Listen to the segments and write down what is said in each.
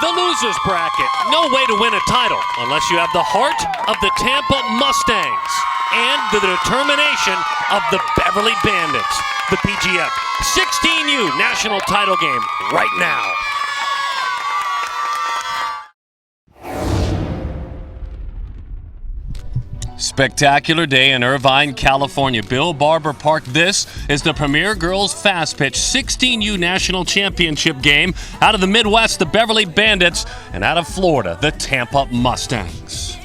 The losers bracket. No way to win a title unless you have the heart of the Tampa Mustangs and the determination of the Beverly Bandits. The PGF 16U national title game right now. Spectacular day in Irvine, California. Bill Barber Park. This is the Premier Girls Fast Pitch 16U National Championship game. Out of the Midwest, the Beverly Bandits, and out of Florida, the Tampa Mustangs.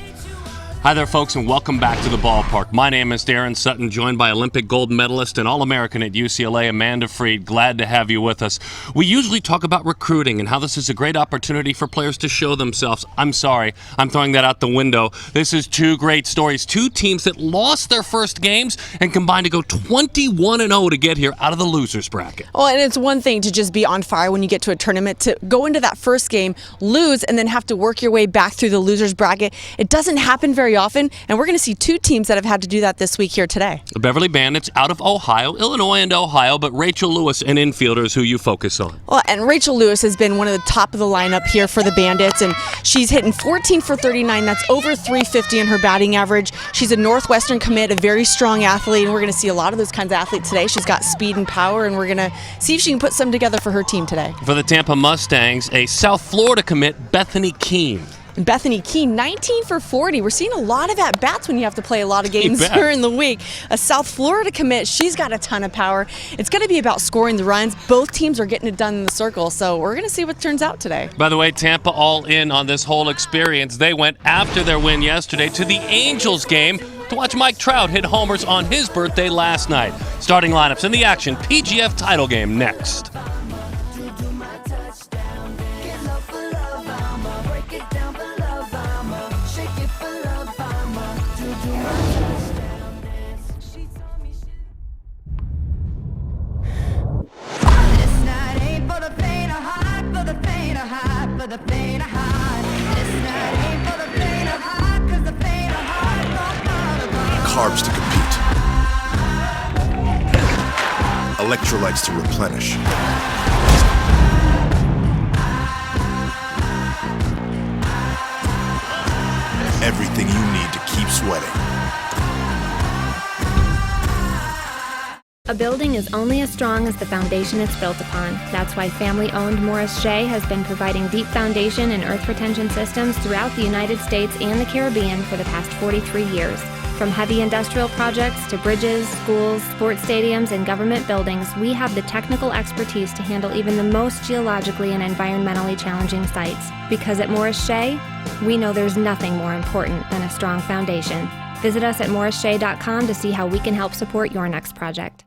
Hi there, folks, and welcome back to the ballpark. My name is Darren Sutton, joined by Olympic gold medalist and All-American at UCLA, Amanda Freed. Glad to have you with us. We usually talk about recruiting and how this is a great opportunity for players to show themselves. I'm sorry, I'm throwing that out the window. This is two great stories. Two teams that lost their first games and combined to go 21-0 to get here out of the losers bracket. Well, and it's one thing to just be on fire when you get to a tournament, to go into that first game, lose, and then have to work your way back through the losers bracket. It doesn't happen very often, and we're going to see two teams that have had to do that this week here today. The Beverly Bandits out of Ohio, Illinois and Ohio, but Rachel Lewis, an infielder, is who you focus on. Well, and Rachel Lewis has been one of the top of the lineup here for the Bandits, and she's hitting 14 for 39. That's over 350 in her batting average. She's a Northwestern commit, a very strong athlete, and we're going to see a lot of those kinds of athletes today. She's got speed and power, and we're going to see if she can put some together for her team today. For the Tampa Mustangs, a South Florida commit, Bethany Keene. Bethany Keene, 19 for 40. We're seeing a lot of at-bats when you have to play a lot of games during the week. A South Florida commit, she's got a ton of power. It's going to be about scoring the runs. Both teams are getting it done in the circle, so we're going to see what turns out today. By the way, Tampa all in on this whole experience. They went after their win yesterday to the Angels game to watch Mike Trout hit homers on his birthday last night. Starting lineups in the action, PGF title game next. Carbs to compete, electrolytes to replenish, everything you need to keep sweating. A building is only as strong as the foundation it's built upon. That's why family-owned Morris Shea has been providing deep foundation and earth retention systems throughout the United States and the Caribbean for the past 43 years. From heavy industrial projects to bridges, schools, sports stadiums, and government buildings, we have the technical expertise to handle even the most geologically and environmentally challenging sites. Because at Morris Shea, we know there's nothing more important than a strong foundation. Visit us at morrisshea.com to see how we can help support your next project.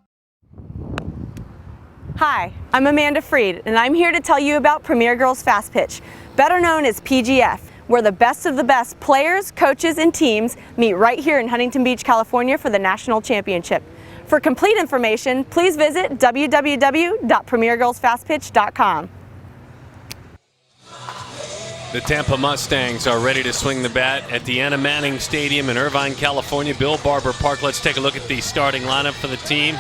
Hi, I'm Amanda Freed, and I'm here to tell you about Premier Girls Fast Pitch, better known as PGF, where the best of the best players, coaches, and teams meet right here in Huntington Beach, California for the national championship. For complete information, please visit www.premiergirlsfastpitch.com. The Tampa Mustangs are ready to swing the bat at the Anna Manning Stadium in Irvine, California, Bill Barber Park. Let's take a look at the starting lineup for the team.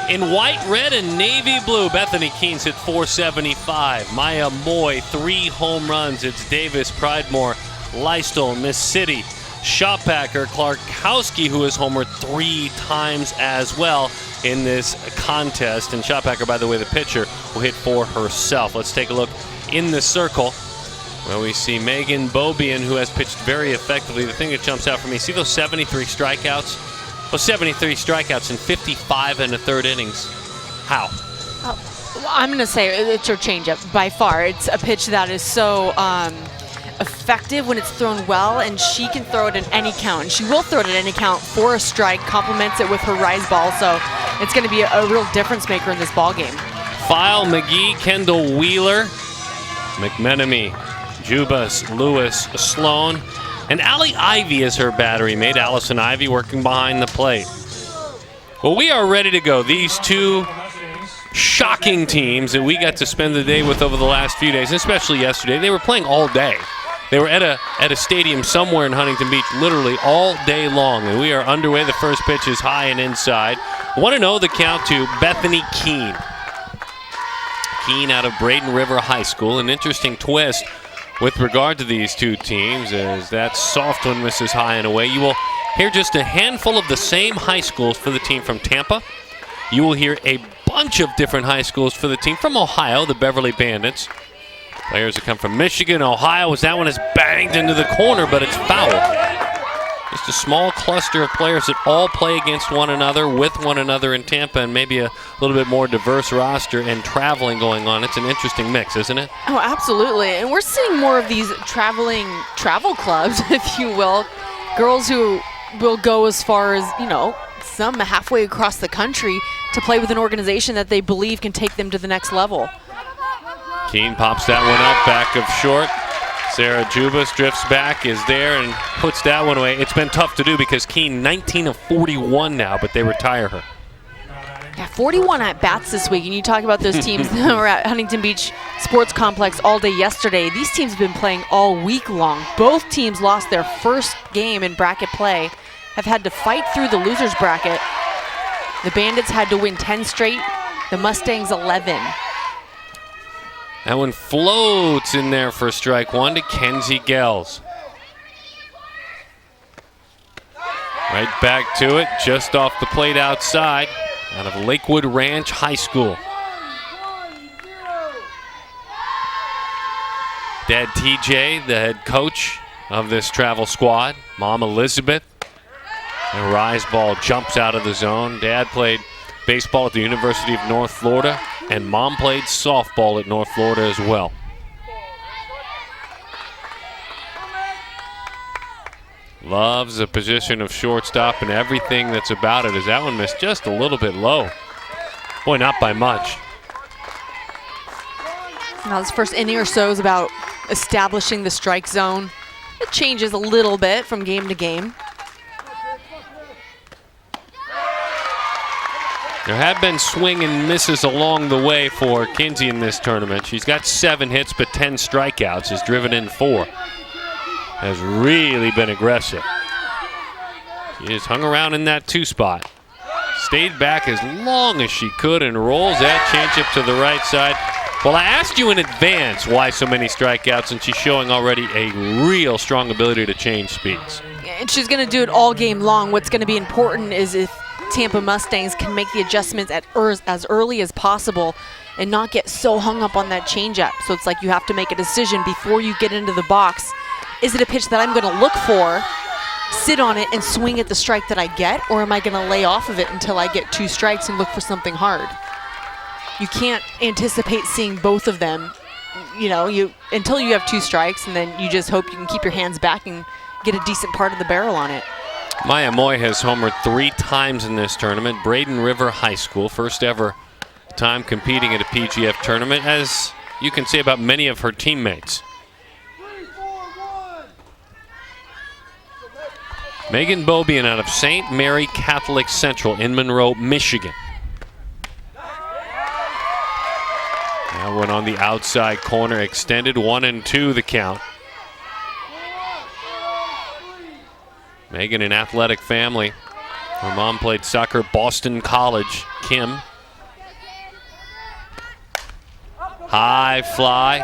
In white, red, and navy blue, Bethany Keene's hit 475. Maya Moy, 3 home runs. It's Davis, Pridemore, Lystel, Miss City, Shoppacker, Clarkowski, who has homered 3 times as well in this contest. And Shoppacker, by the way, the pitcher, will hit 4 herself. Let's take a look in the circle where we see Megan Bobian, who has pitched very effectively. The thing that jumps out for me, see those 73 strikeouts? Well, 73 strikeouts in 55 and a third innings. How? Well, I'm going to say it's her changeup by far. It's a pitch that is so effective when it's thrown well, and she can throw it in any count. And she will throw it at any count for a strike, complements it with her rise ball. So it's going to be a real difference maker in this ball game. File, McGee, Kendall Wheeler, McMenemy, Jubas, Lewis, Sloan, and Allie Ivy is her battery mate. Allison Ivy working behind the plate. Well, we are ready to go. These two shocking teams that we got to spend the day with over the last few days, especially yesterday. They were playing all day. They were at a stadium somewhere in Huntington Beach literally all day long, and we are underway. The first pitch is high and inside. 1-0 the count to Bethany Keene. Keene out of Braden River High School. An interesting twist. with regard to these two teams, as that soft one misses high and away. You will hear just a handful of the same high schools for the team from Tampa. You will hear a bunch of different high schools for the team from Ohio, the Beverly Bandits. Players that come from Michigan, Ohio, as that one is banged into the corner, but it's foul. Just a small cluster of players that all play against one another, with one another in Tampa, and maybe a little bit more diverse roster and traveling going on. It's an interesting mix, isn't it? Oh, absolutely. And we're seeing more of these travel clubs, if you will. Girls who will go as far as, some halfway across the country to play with an organization that they believe can take them to the next level. Keene pops that one up, back of short. Sarah Jubas drifts back, is there, and puts that one away. It's been tough to do because Keene 19 of 41 now, but they retire her. Yeah, 41 at bats this week, and you talk about those teams that were at Huntington Beach Sports Complex all day yesterday. These teams have been playing all week long. Both teams lost their first game in bracket play, have had to fight through the loser's bracket. The Bandits had to win 10 straight, the Mustangs 11. That one floats in there for strike one to Kenzie Gels. Right back to it, just off the plate outside, out of Lakewood Ranch High School. Dad TJ, the head coach of this travel squad. Mom Elizabeth. And rise ball jumps out of the zone. Dad played baseball at the University of North Florida, and Mom played softball at North Florida as well. Loves the position of shortstop and everything that's about it, as that one missed just a little bit low. Boy, not by much. Now this first inning or so is about establishing the strike zone. It changes a little bit from game to game. There have been swing and misses along the way for Kinsey in this tournament. She's got 7 hits but 10 strikeouts, has driven in 4. Has really been aggressive. She has hung around in that 2 spot. Stayed back as long as she could and rolls that changeup to the right side. Well, I asked you in advance why so many strikeouts, and she's showing already a real strong ability to change speeds. And she's going to do it all game long. What's going to be important is if Tampa Mustangs can make the adjustments as early as possible and not get so hung up on that changeup. So it's like you have to make a decision before you get into the box. Is it a pitch that I'm going to look for, sit on it, and swing at the strike that I get, or am I going to lay off of it until I get 2 strikes and look for something hard? You can't anticipate seeing both of them, until you have 2 strikes, and then you just hope you can keep your hands back and get a decent part of the barrel on it. Maya Moy has homered 3 times in this tournament. Braden River High School, first ever time competing at a PGF tournament, as you can say about many of her teammates. Megan Bobian out of St. Mary Catholic Central in Monroe, Michigan. That one on the outside corner, extended 1-2 the count. Megan, an athletic family. Her mom played soccer at Boston College. Kim. High fly.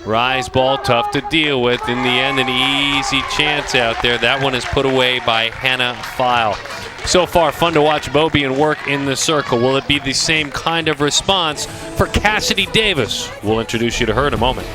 Rise ball, tough to deal with. In the end, an easy chance out there. That one is put away by Hannah File. So far, fun to watch Bobian work in the circle. Will it be the same kind of response for Cassidy Davis? We'll introduce you to her in a moment.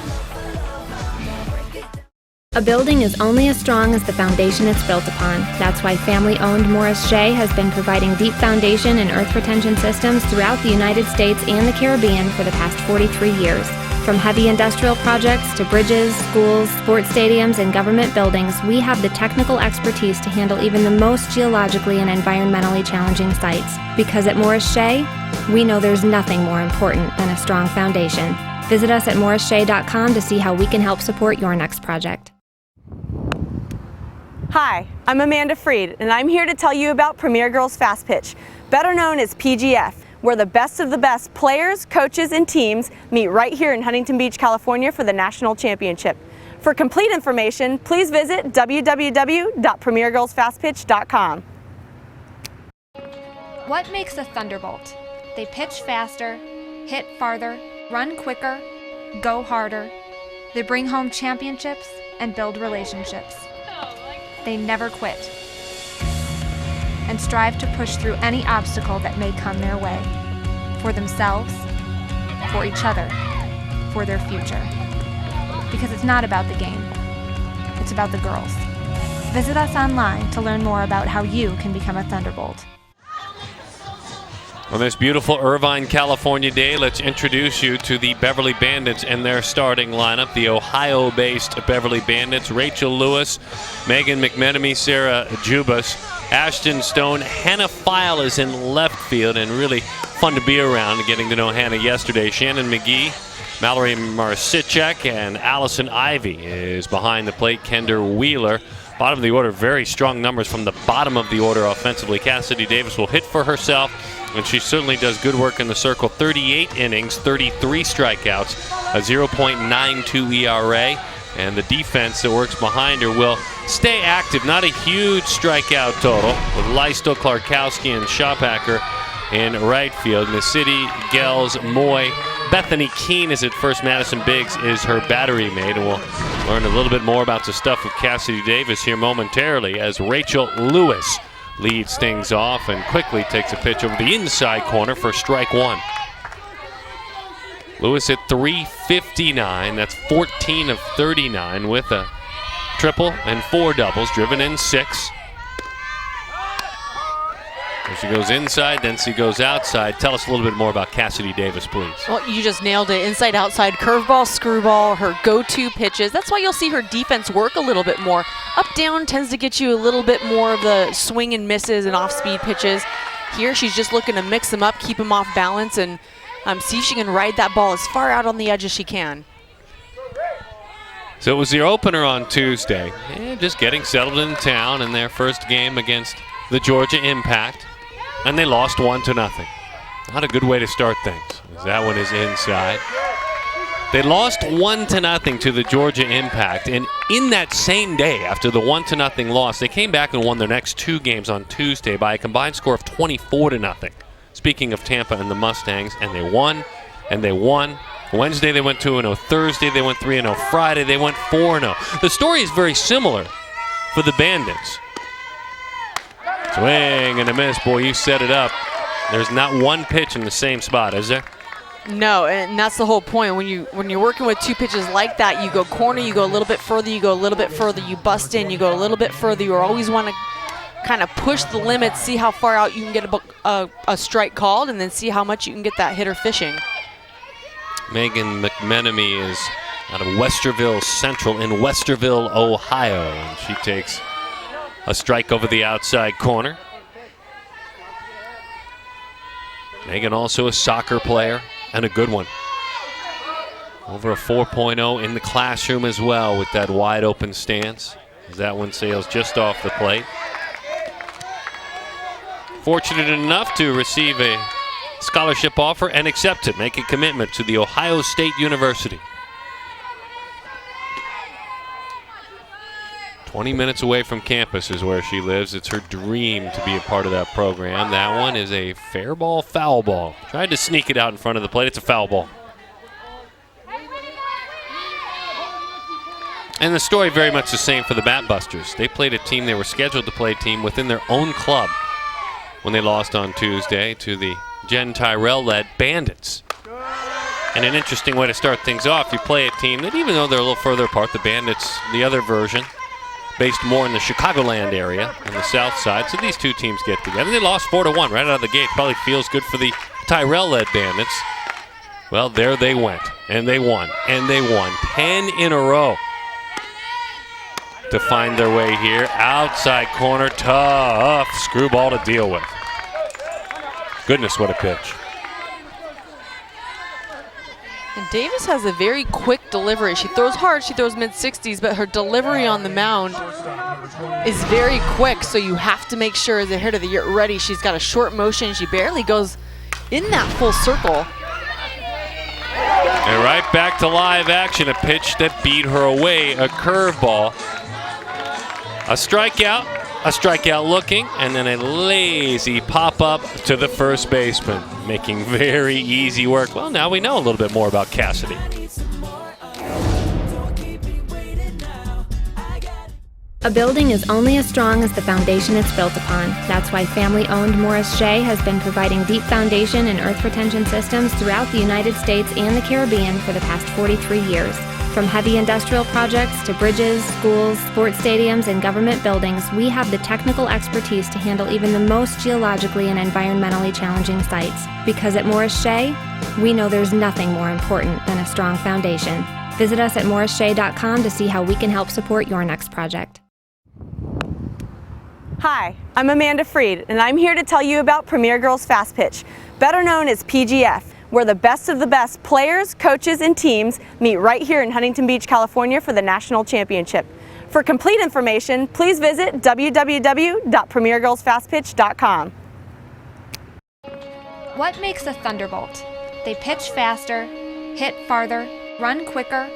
A building is only as strong as the foundation it's built upon. That's why family-owned Morris Shea has been providing deep foundation and earth retention systems throughout the United States and the Caribbean for the past 43 years. From heavy industrial projects to bridges, schools, sports stadiums, and government buildings, we have the technical expertise to handle even the most geologically and environmentally challenging sites. Because at Morris Shea, we know there's nothing more important than a strong foundation. Visit us at morrisshea.com to see how we can help support your next project. Hi, I'm Amanda Freed, and I'm here to tell you about Premier Girls Fast Pitch, better known as PGF, where the best of the best players, coaches, and teams meet right here in Huntington Beach, California for the National Championship. For complete information, please visit www.premiergirlsfastpitch.com. What makes a Thunderbolt? They pitch faster, hit farther, run quicker, go harder. They bring home championships and build relationships. They never quit and strive to push through any obstacle that may come their way, for themselves, for each other, for their future. Because it's not about the game, it's about the girls. Visit us online to learn more about how you can become a Thunderbolt. On this beautiful Irvine, California day, let's introduce you to the Beverly Bandits and their starting lineup. The Ohio-based Beverly Bandits: Rachel Lewis, Megan McMenemy, Sarah Jubas, Ashton Stone. Hannah File is in left field, and really fun to be around, getting to know Hannah yesterday. Shannon McGee, Mallory Marsichek, and Allison Ivy is behind the plate. Kender Wheeler. Bottom of the order, very strong numbers from the bottom of the order offensively. Cassidy Davis will hit for herself, and she certainly does good work in the circle. 38 innings, 33 strikeouts, a 0.92 ERA, and the defense that works behind her will stay active. Not a huge strikeout total, with Lystel, Klarkowski, and Schopacker in right field. City, Gels, Moy, Bethany Keene is at first. Madison Biggs is her battery mate, and we'll learn a little bit more about the stuff with Cassidy Davis here momentarily as Rachel Lewis leads things off and quickly takes a pitch over the inside corner for strike one. Lewis at 359. That's 14 of 39 with a triple and 4 doubles, driven in 6. As she goes inside, then she goes outside. Tell us a little bit more about Cassidy Davis, please. Well, you just nailed it. Inside, outside, curveball, screwball, her go-to pitches. That's why you'll see her defense work a little bit more. Up-down tends to get you a little bit more of the swing and misses and off-speed pitches. Here, she's just looking to mix them up, keep them off balance, and see if she can ride that ball as far out on the edge as she can. So it was the opener on Tuesday. Just getting settled in town in their first game against the Georgia Impact. And they lost 1-0. Not a good way to start things, as that one is inside. They lost 1-0 to the Georgia Impact, and in that same day, after the 1-0 loss, they came back and won their next 2 games on Tuesday by a combined score of 24-0. Speaking of Tampa and the Mustangs, and they won, and they won. Wednesday they went 2-0. Thursday they went 3-0. Friday they went 4-0. The story is very similar for the Bandits. Swing and a miss. Boy, you set it up. There's not one pitch in the same spot, is there? No, and that's the whole point. When you're working with 2 pitches like that, you go corner, you go a little bit further, you go a little bit further, you bust in, you go a little bit further. You always want to kind of push the limits, see how far out you can get a strike called, and then see how much you can get that hitter fishing. Megan McMenemy is out of Westerville Central in Westerville, Ohio, and she takes a strike over the outside corner. Megan also a soccer player, and a good one. Over a 4.0 in the classroom as well with that wide open stance, as that one sails just off the plate. Fortunate enough to receive a scholarship offer and accept it, make a commitment to the Ohio State University. 20 minutes away from campus is where she lives. It's her dream to be a part of that program. That one is a fair ball, foul ball. Tried to sneak it out in front of the plate. It's a foul ball. And the story very much the same for the Bat Busters. They played a team, they were scheduled to play a team within their own club when they lost on Tuesday to the Jen Tyrell-led Bandits. And an interesting way to start things off, you play a team that, even though they're a little further apart, the Bandits, the other version, based more in the Chicagoland area on the south side. So these 2 teams get together. They lost 4-1 right out of the gate. Probably feels good for the Tyrell-led Bandits. Well, there they went, and they won, and they won. 10 in a row to find their way here. Outside corner, tough screwball to deal with. Goodness, what a pitch. And Davis has a very quick delivery. She throws hard, she throws mid-60s, but her delivery on the mound is very quick, so you have to make sure as a hitter that you're ready. She's got a short motion. She barely goes in that full circle. And right back to live action, a pitch that beat her away, a curveball. A strikeout looking, and then a lazy pop-up to the first baseman, making very easy work. Well, now we know a little bit more about Cassidy. A building is only as strong as the foundation it's built upon. That's why family-owned Morris Shea has been providing deep foundation and earth retention systems throughout the United States and the Caribbean for the past 43 years. From heavy industrial projects to bridges, schools, sports stadiums, and government buildings, we have the technical expertise to handle even the most geologically and environmentally challenging sites. Because at Morris Shea, we know there's nothing more important than a strong foundation. Visit us at morrisshea.com to see how we can help support your next project. Hi, I'm Amanda Freed, and I'm here to tell you about Premier Girls Fast Pitch, better known as PGF, where the best of the best players, coaches, and teams meet right here in Huntington Beach, California for the national championship. For complete information, please visit www.premiergirlsfastpitch.com. What makes a Thunderbolt? They pitch faster, hit farther, run quicker,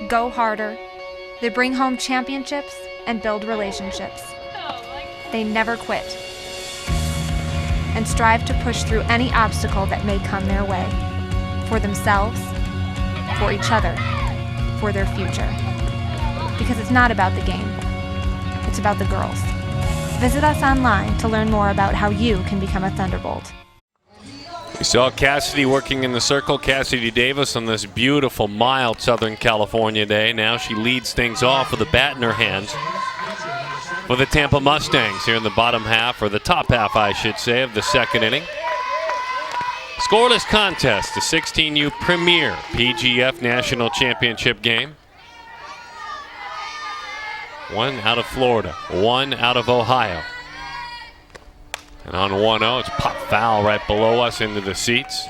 go harder. They bring home championships and build relationships. They never quit and strive to push through any obstacle that may come their way, for themselves, for each other, for their future. Because it's not about the game, it's about the girls. Visit us online to learn more about how you can become a Thunderbolt. We saw Cassidy working in the circle, Cassidy Davis, on this beautiful, mild Southern California day. Now she leads things off with a bat in her hands for the Tampa Mustangs here in the bottom half, or the top half, I should say, of the second inning. Scoreless contest, the 16U Premier PGF National Championship game. One out of Florida, one out of Ohio. And on 1-0, it's pop foul right below us into the seats.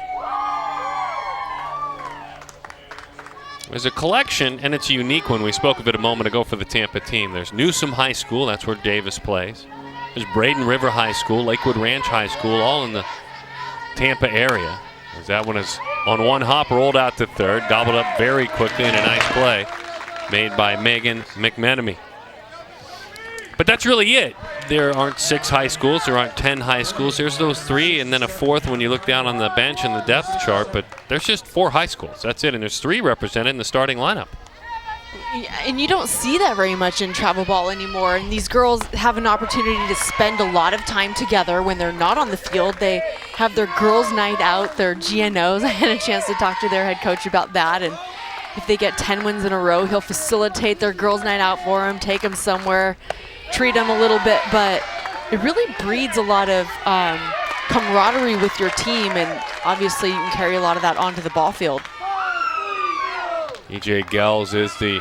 There's a collection, and it's a unique one. We spoke of it a moment ago for the Tampa team. There's Newsom High School, that's where Davis plays. There's Braden River High School, Lakewood Ranch High School, all in the Tampa area. As that one is on one hop, rolled out to third, gobbled up very quickly in a nice play made by Megan McMenemy. But that's really it. There aren't 6 high schools. There aren't 10 high schools. There's those 3 and then a 4th when you look down on the bench in the depth chart. But there's just 4 high schools. That's it. And there's 3 represented in the starting lineup. And you don't see that very much in travel ball anymore. And these girls have an opportunity to spend a lot of time together when they're not on the field. They have their girls' night out, their GNOs. I had a chance to talk to their head coach about that. And if they get 10 wins in a row, he'll facilitate their girls' night out for them, take them somewhere, treat them a little bit, but it really breeds a lot of camaraderie with your team, and obviously you can carry a lot of that onto the ball field. E.J. Gels is the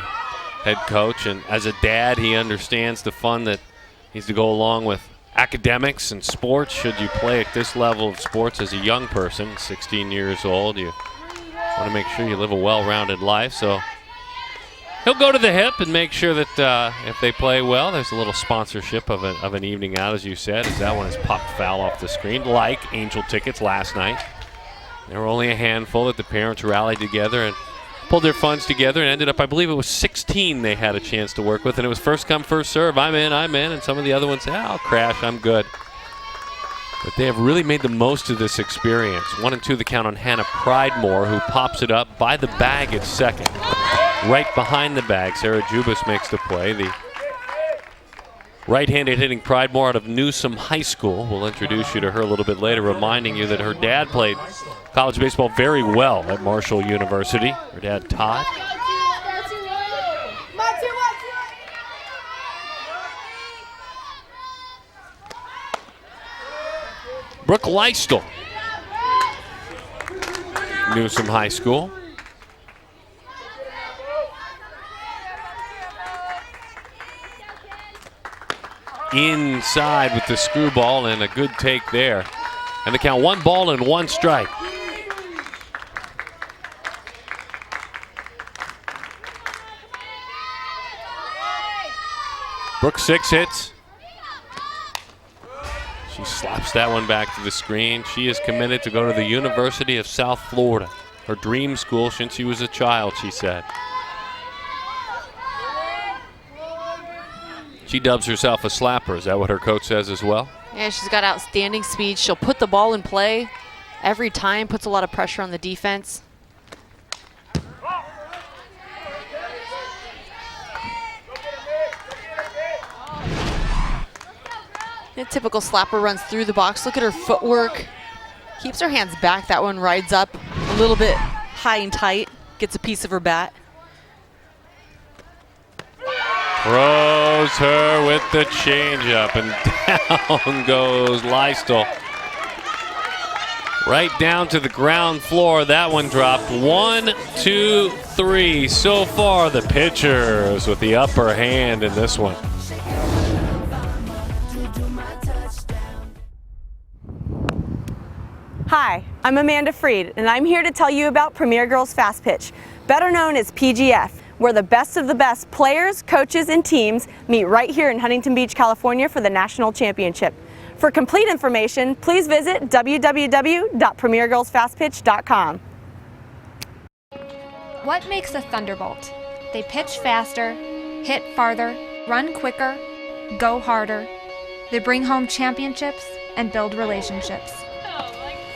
head coach, and as a dad, he understands the fun that needs to go along with academics and sports. Should you play at this level of sports as a young person, 16 years old, you want to make sure you live a well-rounded life, so he'll go to the hip and make sure that if they play well, there's a little sponsorship of an evening out, as you said, as that one is popped foul off the screen, like Angel tickets last night. There were only a handful that the parents rallied together and pulled their funds together and ended up, I believe it was 16 they had a chance to work with, and it was first come, first serve. I'm in, and some of the other ones say, I'll crash, I'm good. But they have really made the most of this experience. 1 and 2 the count on Hannah Pridemore, who pops it up by the bag at second. Right behind the bag, Sarah Jubas makes the play. The right-handed hitting Pridemore out of Newsom High School. We'll introduce you to her a little bit later, reminding you that her dad played college baseball very well at Marshall University. Her dad, Todd. Brooke Leistel, Newsom High School. Inside with the screwball, and a good take there. And the count 1 ball and 1 strike. Brooke 6 hits. She slaps that one back to the screen. She is committed to go to the University of South Florida, her dream school since she was a child, she said. She dubs herself a slapper. Is that what her coach says as well? Yeah, she's got outstanding speed. She'll put the ball in play every time, puts a lot of pressure on the defense. A typical slapper runs through the box. Look at her footwork. Keeps her hands back. That one rides up a little bit high and tight. Gets a piece of her bat. Throws her with the changeup, and down goes Leistel. Right down to the ground floor. That one dropped. 1, 2, 3. So far, the pitchers with the upper hand in this one. Hi, I'm Amanda Freed, and I'm here to tell you about Premier Girls Fast Pitch, better known as PGF, where the best of the best players, coaches, and teams meet right here in Huntington Beach, California for the national championship. For complete information, please visit www.premiergirlsfastpitch.com. What makes a Thunderbolt? They pitch faster, hit farther, run quicker, go harder. They bring home championships and build relationships.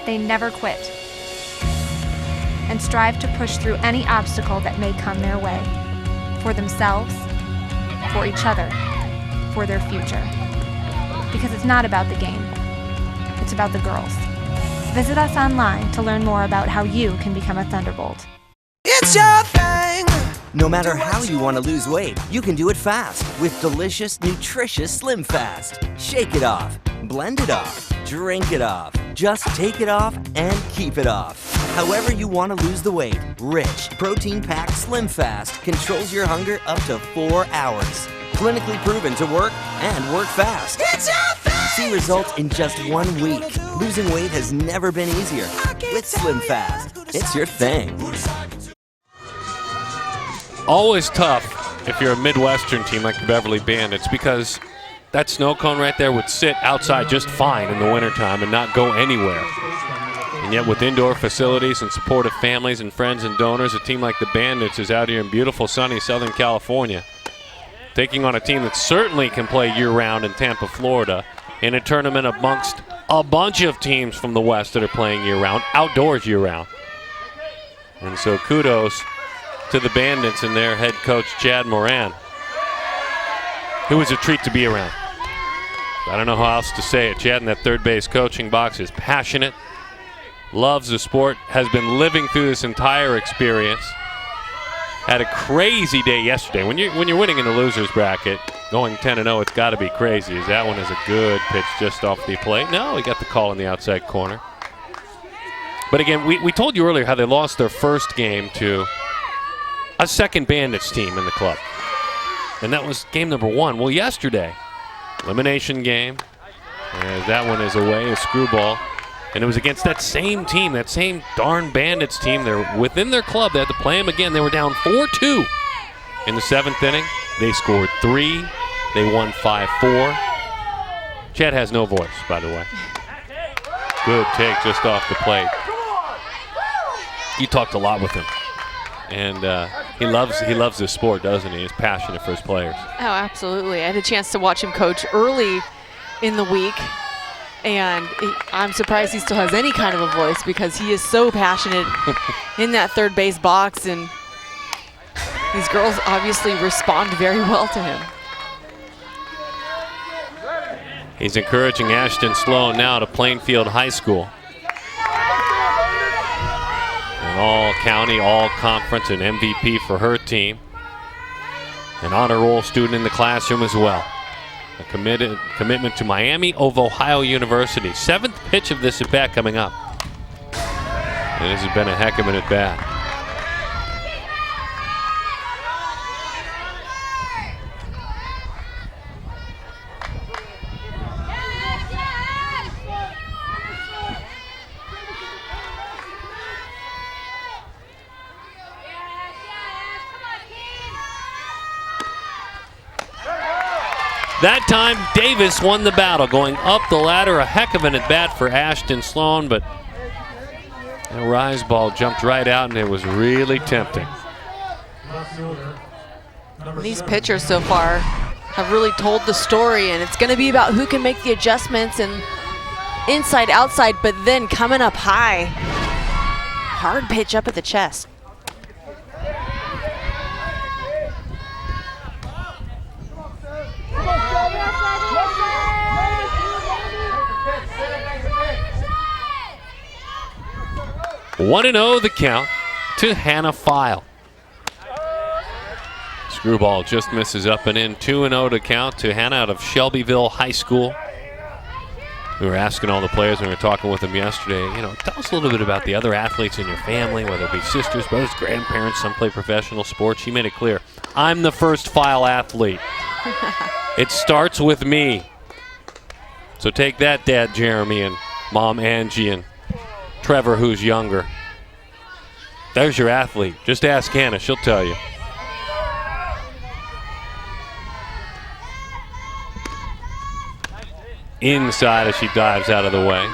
They never quit and strive to push through any obstacle that may come their way, for themselves, for each other, for their future. Because it's not about the game, it's about the girls. Visit us online to learn more about how you can become a Thunderbolt. It's your thing! No matter how you want to lose weight, you can do it fast with delicious, nutritious Slim Fast. Shake it off, blend it off, drink it off. Just take it off and keep it off. However you want to lose the weight, rich, protein-packed Slim Fast controls your hunger up to 4 hours. Clinically proven to work and work fast. It's your thing! See results in just 1 week. Losing weight has never been easier. With Slim Fast, it's your thing. Always tough if you're a Midwestern team like the Beverly Bandits, because that snow cone right there would sit outside just fine in the wintertime and not go anywhere. And yet with indoor facilities and supportive families and friends and donors, a team like the Bandits is out here in beautiful sunny Southern California, taking on a team that certainly can play year-round in Tampa, Florida, in a tournament amongst a bunch of teams from the West that are playing year-round, outdoors year-round. And so kudos to the Bandits and their head coach, Chad Moran, who is a treat to be around. I don't know how else to say it. Chad in that third base coaching box is passionate, loves the sport, has been living through this entire experience. Had a crazy day yesterday. When you're winning in the losers bracket, going 10-0, it's got to be crazy. As that one is a good pitch just off the plate. No, he got the call in the outside corner. But again, we told you earlier how they lost their first game to a second Bandits team in the club. And that was game number 1. Well, yesterday, elimination game. And that one is away, a screwball. And it was against that same team, that same darn Bandits team. They're within their club. They had to play them again. They were down 4-2 in the 7th inning. They scored 3. They won 5-4. Chad has no voice, by the way. Good take just off the plate. You talked a lot with him. And he loves this sport, doesn't he? He's passionate for his players. Oh, absolutely. I had a chance to watch him coach early in the week, and I'm surprised he still has any kind of a voice because he is so passionate in that third base box, and these girls obviously respond very well to him. He's encouraging Ashton Sloan now to Plainfield High School. An all-county, all-conference, and MVP for her team. An honor roll student in the classroom as well. A commitment to Miami of Ohio University. 7th pitch of this at-bat coming up. And this has been a heck of an at-bat. That time, Davis won the battle, going up the ladder. A heck of an at-bat for Ashton Sloan, but a rise ball jumped right out, and it was really tempting. These pitchers so far have really told the story, and it's going to be about who can make the adjustments and inside, outside, but then coming up high. Hard pitch up at the chest. 1-0 the count to Hannah File. Screwball just misses up and in. 2-0 to count to Hannah out of Shelbyville High School. We were asking all the players when we were talking with them yesterday, you know, tell us a little bit about the other athletes in your family, whether it be sisters, brothers, grandparents, some play professional sports. She made it clear, I'm the first File athlete. It starts with me. So take that, Dad Jeremy and Mom Angie and Trevor, who's younger. There's your athlete. Just ask Hannah, she'll tell you. Inside as she dives out of the way.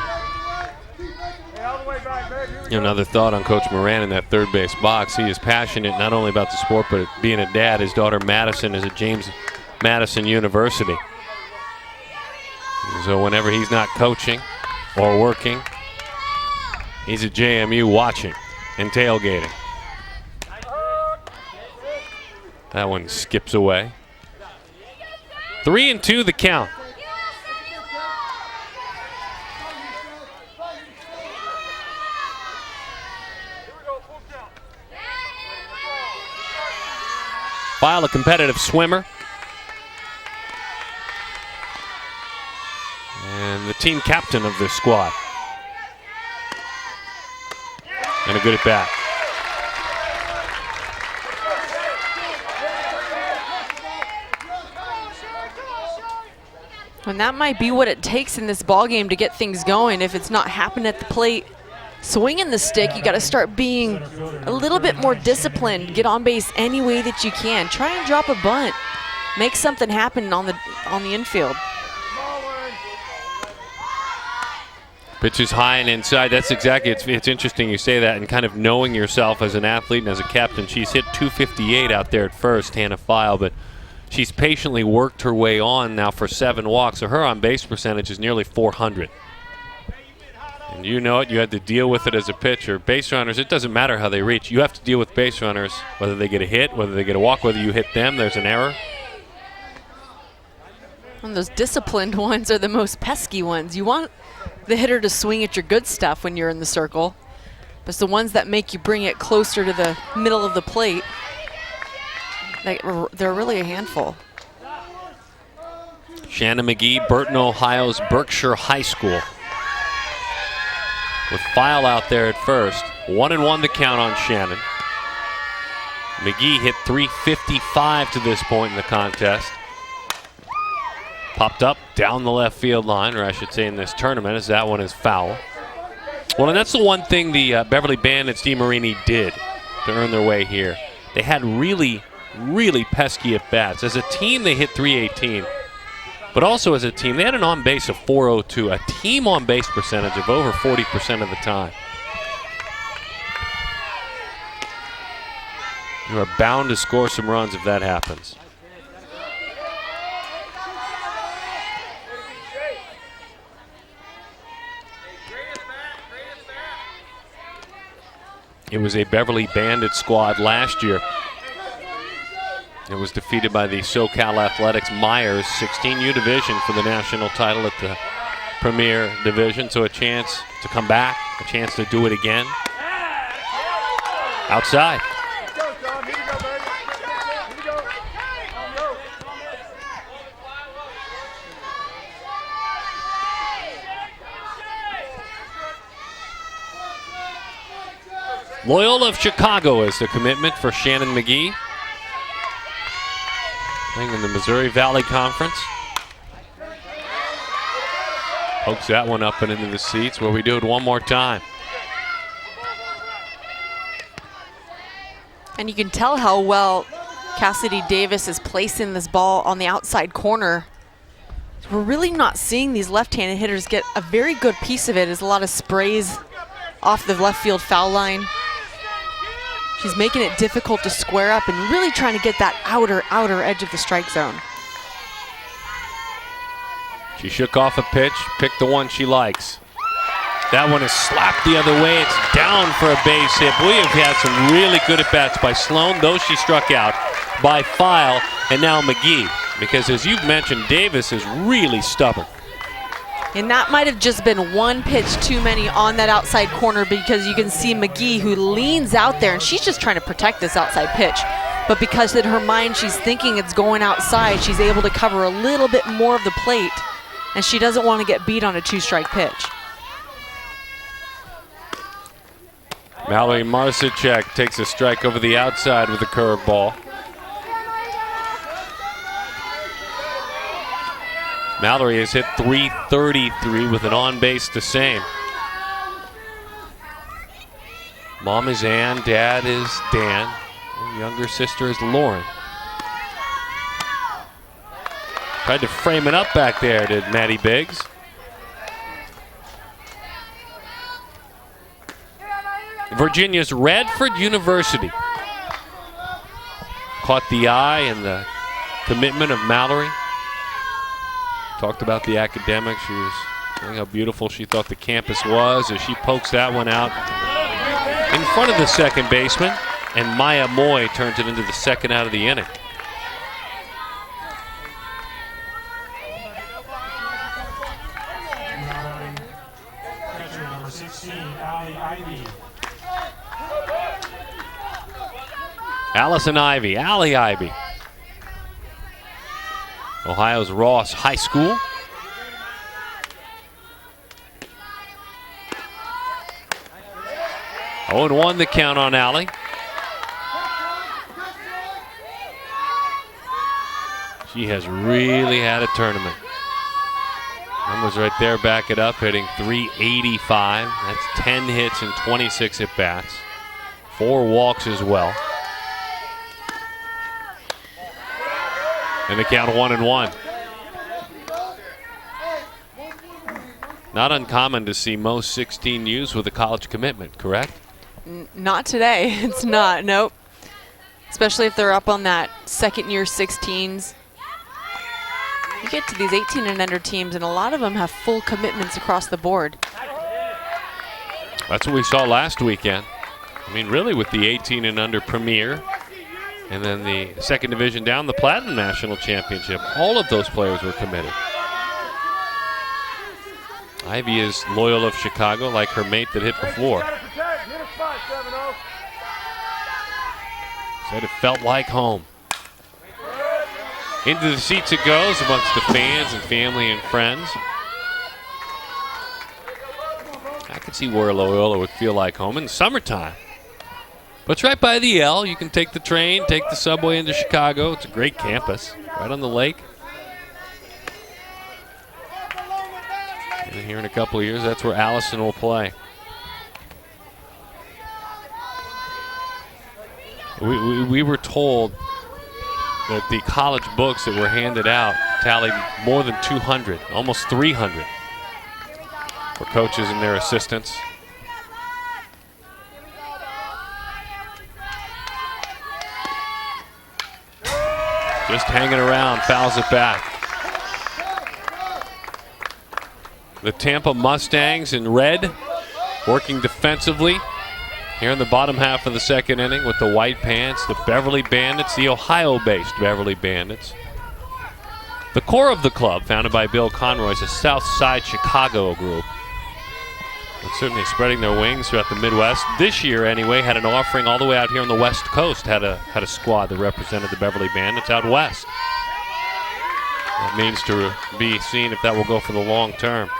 Another thought on Coach Moran in that third base box. He is passionate not only about the sport, but being a dad. His daughter Madison is at James Madison University. So whenever he's not coaching or working, he's at JMU watching and tailgating. That one skips away. 3-2 the count. File, a competitive swimmer. And the team captain of this squad. And a good at bat. And that might be what it takes in this ball game to get things going. If it's not happening at the plate, swinging the stick, you got to start being a little bit more disciplined. Get on base any way that you can. Try and drop a bunt. Make something happen on the infield. Pitch is high and inside. That's exactly, it's interesting you say that, and kind of knowing yourself as an athlete and as a captain. She's hit 258 out there at first, Hannah File, but she's patiently worked her way on now for 7 walks. So her on-base percentage is nearly 400. And you know it, you had to deal with it as a pitcher. Base runners, it doesn't matter how they reach. You have to deal with base runners, whether they get a hit, whether they get a walk, whether you hit them, there's an error. And those disciplined ones are the most pesky ones. You want the hitter to swing at your good stuff when you're in the circle. But it's the ones that make you bring it closer to the middle of the plate. They're really a handful. Shannon McGee, Burton, Ohio's Berkshire High School. With File out there at first. 1-1 the count on Shannon. McGee hit 355 to this point in the contest. Popped up down the left field line, or I should say in this tournament, as that one is foul. Well, and that's the one thing the Beverly Bandits DeMarini did to earn their way here. They had really, really pesky at-bats. As a team, they hit 318. But also as a team, they had an on-base of 402, a team on-base percentage of over 40% of the time. You are bound to score some runs if that happens. It was a Beverly Bandit squad last year. It was defeated by the SoCal Athletics Myers 16U division for the national title at the Premier Division. So a chance to come back, a chance to do it again. Outside. Loyola of Chicago is the commitment for Shannon McGee. Playing in the Missouri Valley Conference. Pokes that one up and into the seats. Where we do it one more time. And you can tell how well Cassidy Davis is placing this ball on the outside corner. We're really not seeing these left-handed hitters get a very good piece of it. There's a lot of sprays off the left field foul line. She's making it difficult to square up and really trying to get that outer edge of the strike zone. She shook off a pitch, picked the one she likes. That one is slapped the other way. It's down for a base hit. We have had some really good at-bats by Sloan, though she struck out by File, and now McGee. Because as you've mentioned, Davis is really stubborn. And that might have just been one pitch too many on that outside corner, because you can see McGee, who leans out there, and she's just trying to protect this outside pitch. But because in her mind she's thinking it's going outside, she's able to cover a little bit more of the plate, and she doesn't want to get beat on a 2-strike pitch. Mallory Marcicek takes a strike over the outside with a curveball. Mallory has hit .333 with an on-base to same. Mom is Ann, Dad is Dan, and younger sister is Lauren. Tried to frame it up back there, did Maddie Biggs. Virginia's Radford University caught the eye and the commitment of Mallory. Talked about the academics. She was saying how beautiful she thought the campus was as she pokes that one out in front of the second baseman, and Maya Moy turns it into the second out of the inning. Number 16, Allie Ivy. Allison Ivy, Allie Ivy. Ohio's Ross High School. Oh, and 1 the count on Allie. She has really had a tournament. Numbers right there back it up, hitting .385. That's 10 hits and 26 at-bats. 4 walks as well. And the count 1-1. Not uncommon to see most 16Us with a college commitment, correct? Not today. It's not. Nope. Especially if they're up on that second-year 16s. You get to these 18 and under teams, and a lot of them have full commitments across the board. That's what we saw last weekend. I mean, really, with the 18 and under Premier, and then the second division down, the Platinum National Championship. All of those players were committed. Ivy is loyal of Chicago, like her mate that hit before. Said it felt like home. Into the seats it goes amongst the fans and family and friends. I could see where Loyola would feel like home in the summertime. But it's right by the L. You can take the train, take the subway into Chicago. It's a great campus, right on the lake. And here in a couple of years, that's where Allison will play. We were told that the college books that were handed out tallied more than 200, almost 300 for coaches and their assistants. Just hanging around, fouls it back. The Tampa Mustangs in red, working defensively here in the bottom half of the second inning with the white pants. The Beverly Bandits, the Ohio-based Beverly Bandits. The core of the club, founded by Bill Conroy, is a South Side Chicago group. And certainly spreading their wings throughout the Midwest. This year, anyway, had an offering all the way out here on the West Coast. Had a squad that represented the Beverly Bandits out west. That means to be seen if that will go for the long term.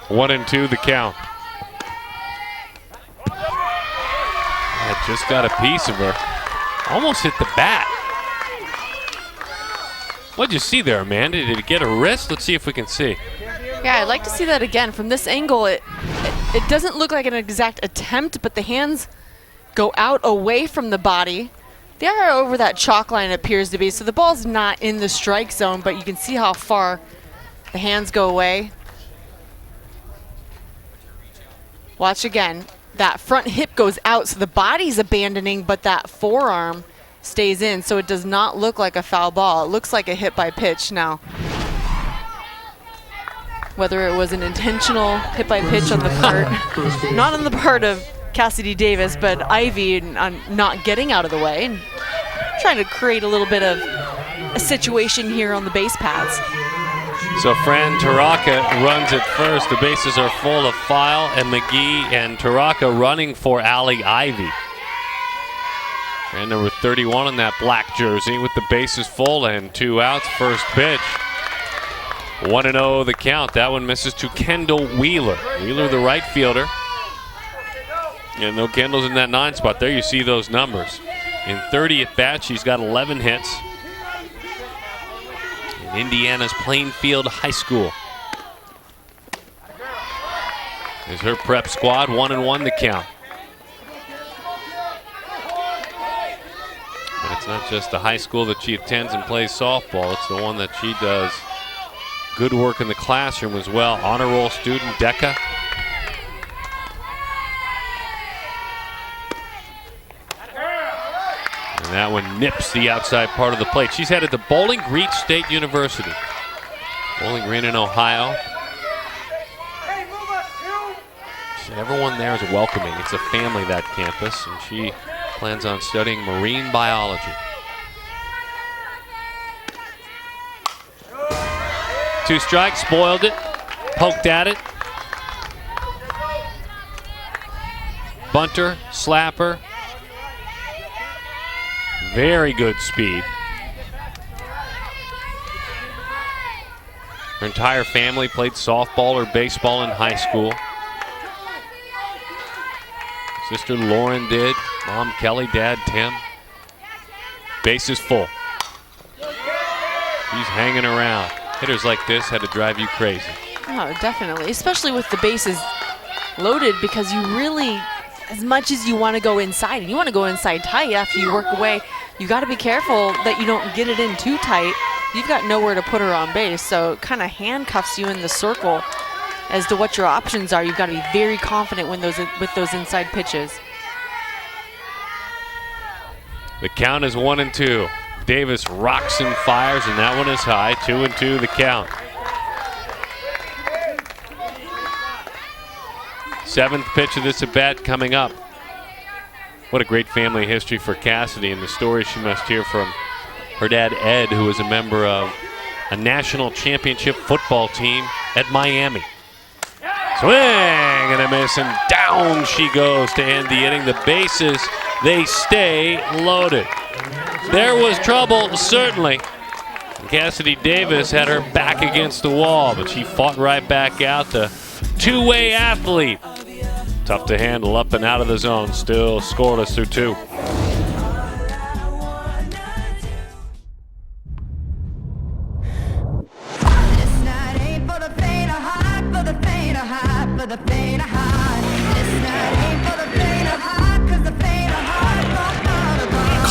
One and two, the count. That just got a piece of her. Almost hit the bat. What'd you see there, Amanda? Did it get a wrist? Let's see if we can see. Yeah, I'd like to see that again. From this angle, it doesn't look like an exact attempt, but the hands go out away from the body. They are over that chalk line, it appears to be, so the ball's not in the strike zone, but you can see how far the hands go away. Watch again. That front hip goes out, so the body's abandoning, but that forearm stays in, so it does not look like a foul ball. It looks like a hit by pitch now. Whether it was an intentional hit by pitch on the part, not on the part of Cassidy Davis, but Ivy on not getting out of the way and trying to create a little bit of a situation here on the base paths. So Fran Taraka runs it first. The bases are full of File and McGee and Taraka running for Allie Ivy. And number 31 in that black jersey with the bases full and 2 outs. First pitch. 1-0 the count. That one misses to Kendall Wheeler. Wheeler, the right fielder. Yeah, no Kendall's in that 9 spot. There you see those numbers. In 30 at bats, she's got 11 hits. In Indiana's Plainfield High School is her prep squad. 1-1 the count. But it's not just the high school that she attends and plays softball. It's the one that she does good work in the classroom as well. Honor roll student Decca. And that one nips the outside part of the plate. She's headed to Bowling Green State University. Bowling Green in Ohio. Everyone there is welcoming. It's a family, that campus, and she plans on studying marine biology. 2 strikes, spoiled it, poked at it. Bunter, slapper. Very good speed. Her entire family played softball or baseball in high school. Sister Lauren did, Mom Kelly, Dad Tim. Base is full. He's hanging around. Hitters like this had to drive you crazy. Oh, definitely, especially with the bases loaded, because you really, as much as you want to go inside, and you want to go inside tight after you work away, you got to be careful that you don't get it in too tight. You've got nowhere to put her on base, so it kind of handcuffs you in the circle as to what your options are. You've got to be very confident with those inside pitches. The count is 1-2. Davis rocks and fires, and that one is high. 2-2 the count. 7th pitch of this at bat coming up. What a great family history for Cassidy, and the story she must hear from her dad Ed, who was a member of a national championship football team at Miami. Swing and a miss, and down she goes to end the inning. The bases, they stay loaded. There was trouble, certainly. Cassidy Davis had her back against the wall, but she fought right back out. The two-way athlete. Tough to handle up and out of the zone. Still scoreless through 2.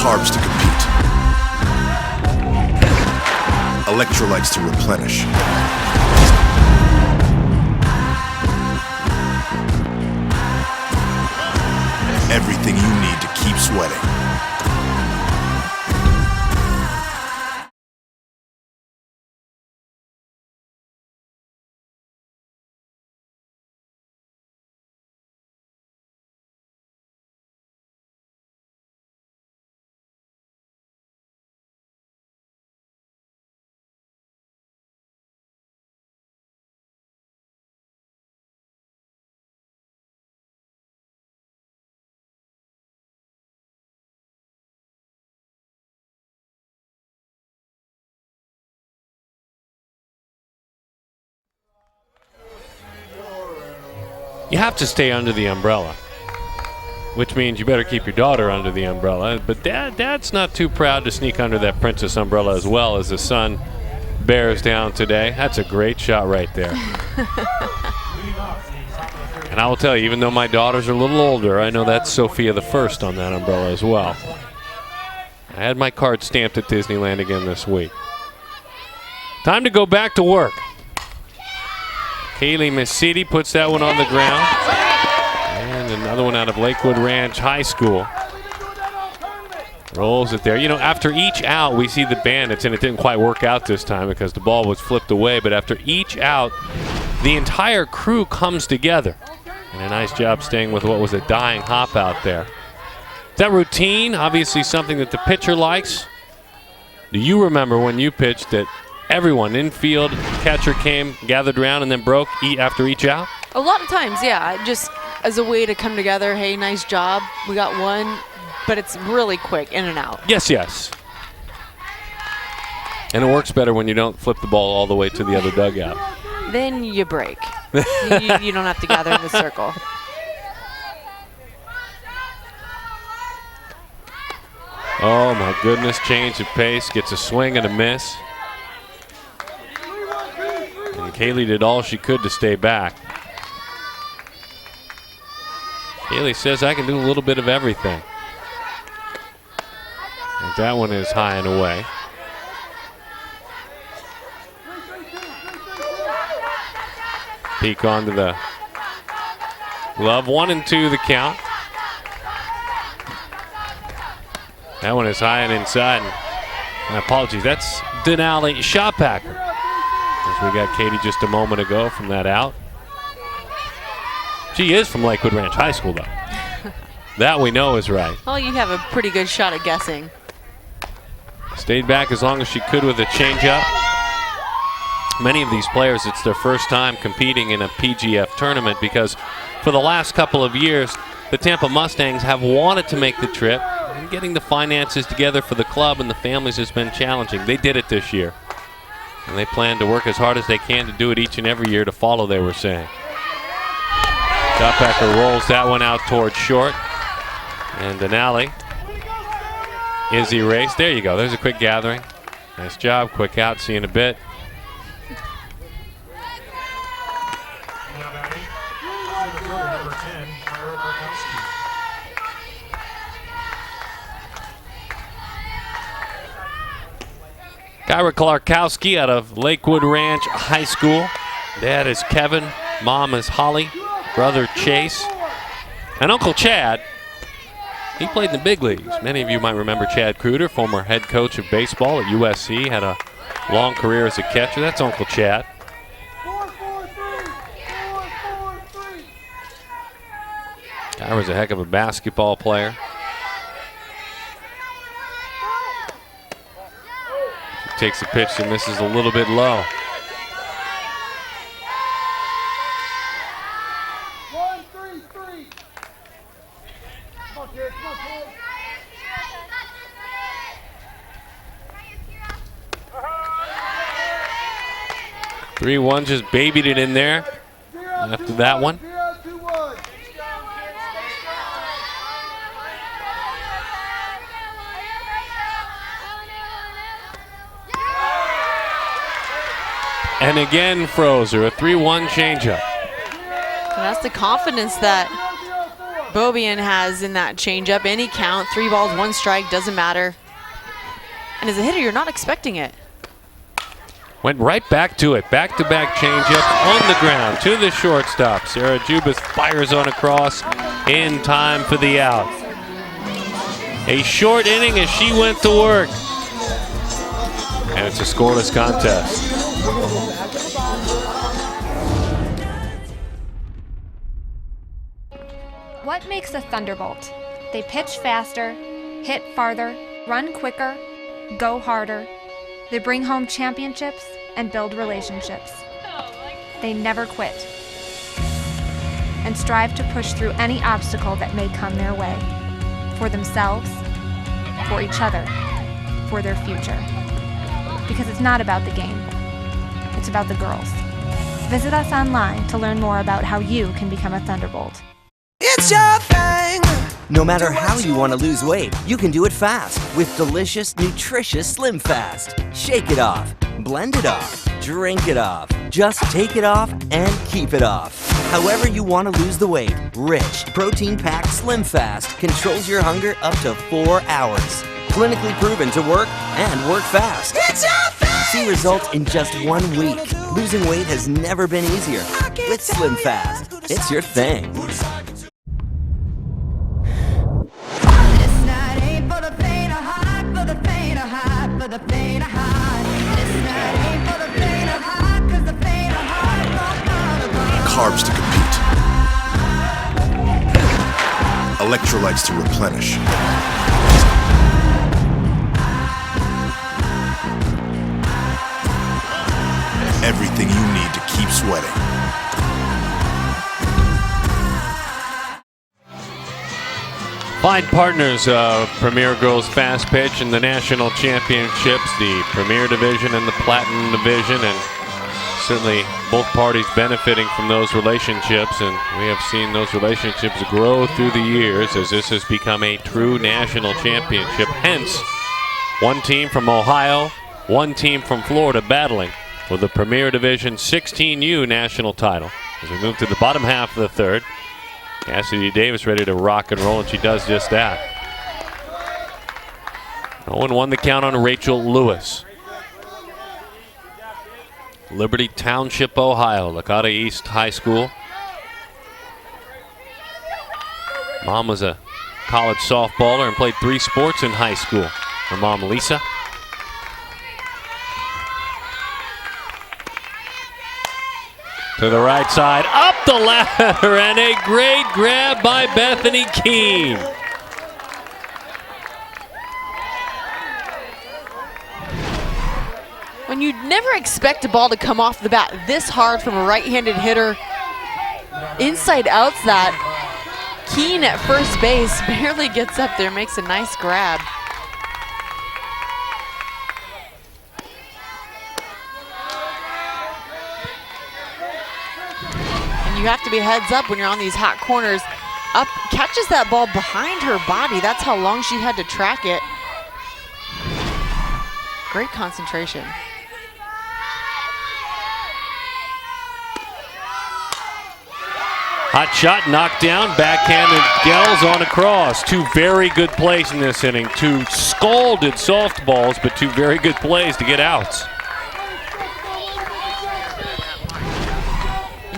Carbs to compete. Electrolytes to replenish. Everything you need to keep sweating. You have to stay under the umbrella, which means you better keep your daughter under the umbrella. But Dad's not too proud to sneak under that princess umbrella as well as the sun bears down today. That's a great shot right there. And I will tell you, even though my daughters are a little older, I know that's Sophia the First on that umbrella as well. I had my card stamped at Disneyland again this week. Time to go back to work. Kaylee Mesiti puts that one on the ground. And another one out of Lakewood Ranch High School. Rolls it there. You know, after each out, we see the Bandits, and it didn't quite work out this time because the ball was flipped away, but after each out, the entire crew comes together. And a nice job staying with what was a dying hop out there. That routine, obviously something that the pitcher likes. Do you remember when you pitched that everyone infield, catcher came, gathered around, and then broke after each out? A lot of times, yeah. Just as a way to come together. Hey, nice job. We got one, but it's really quick, in and out. Yes, yes. And it works better when you don't flip the ball all the way to the other dugout. Then you break. you don't have to gather in the circle. Oh, my goodness. Change of pace. Gets a swing and a miss. And Kaylee did all she could to stay back. Kaylee says, I can do a little bit of everything. And that one is high and away. Peek onto the glove. 1-2 the count. That one is high and inside. And apologies, that's Denali Shotpacker. As we got Katie just a moment ago from that out. She is from Lakewood Ranch High School, though. That we know is right. Well, you have a pretty good shot at guessing. Stayed back as long as she could with a changeup. Many of these players, it's their first time competing in a PGF tournament because for the last couple of years, the Tampa Mustangs have wanted to make the trip, and getting the finances together for the club and the families has been challenging. They did it this year, and they plan to work as hard as they can to do it each and every year to follow, they were saying. Shotbacker rolls that one out towards short, and Denali is erased. There you go. There's a quick gathering. Nice job. Quick out. See you in a bit. Kyra Clarkowski out of Lakewood Ranch High School. Dad is Kevin, mom is Holly, brother Chase, and Uncle Chad. He played in the big leagues. Many of you might remember Chad Kruder, former head coach of baseball at USC, had a long career as a catcher. That's Uncle Chad. Kyra's a heck of a basketball player. Takes a pitch and misses a little bit low. Three one, just babied it in there after that one. And again, Frozer, a 3-1 changeup. And that's the confidence that Bobian has in that changeup. Any count, 3 balls, 1 strike, doesn't matter. And as a hitter, you're not expecting it. Went right back to it. Back-to-back changeup on the ground to the shortstop. Sarah Jubas fires on across in time for the out. A short inning as she went to work. And it's a scoreless contest. What makes a Thunderbolt? They pitch faster, hit farther, run quicker, go harder. They bring home championships and build relationships. They never quit and strive to push through any obstacle that may come their way, for themselves, for each other, for their future. Because it's not about the game, it's about the girls. Visit us online to learn more about how you can become a Thunderbolt. It's your thing! No matter how you want to lose weight, you can do it fast with delicious, nutritious Slim Fast. Shake it off, blend it off, drink it off. Just take it off and keep it off. However you want to lose the weight, rich, protein-packed Slim Fast controls your hunger up to 4 hours. Clinically proven to work and work fast. It's your thing! See results in just 1 week. Losing weight has never been easier. With Slim Fast, it's your thing. Carbs to compete. Electrolytes to replenish. Everything you need to keep sweating. Fine partners of Premier Girls Fast Pitch in the national championships, the Premier Division and the Platinum Division, and certainly both parties benefiting from those relationships, and we have seen those relationships grow through the years as this has become a true national championship. Hence, one team from Ohio, one team from Florida battling for the Premier Division 16U national title. As we move to the bottom half of the third, Cassidy Davis ready to rock and roll, and she does just that. 0-1 the count on Rachel Lewis. Liberty Township, Ohio, Licata East High School. Mom was a college softballer and played 3 sports in high school. Her mom, Lisa. To the right side, up the ladder, and a great grab by Bethany Keene. When you'd never expect a ball to come off the bat this hard from a right-handed hitter, inside outs that. Keene at first base barely gets up there, makes a nice grab. You have to be heads up when you're on these hot corners. Up, catches that ball behind her body. That's how long she had to track it. Great concentration. Hot shot, knocked down, backhanded Gels on across. 2 very good plays in this inning. 2 scalded softballs, but 2 very good plays to get outs.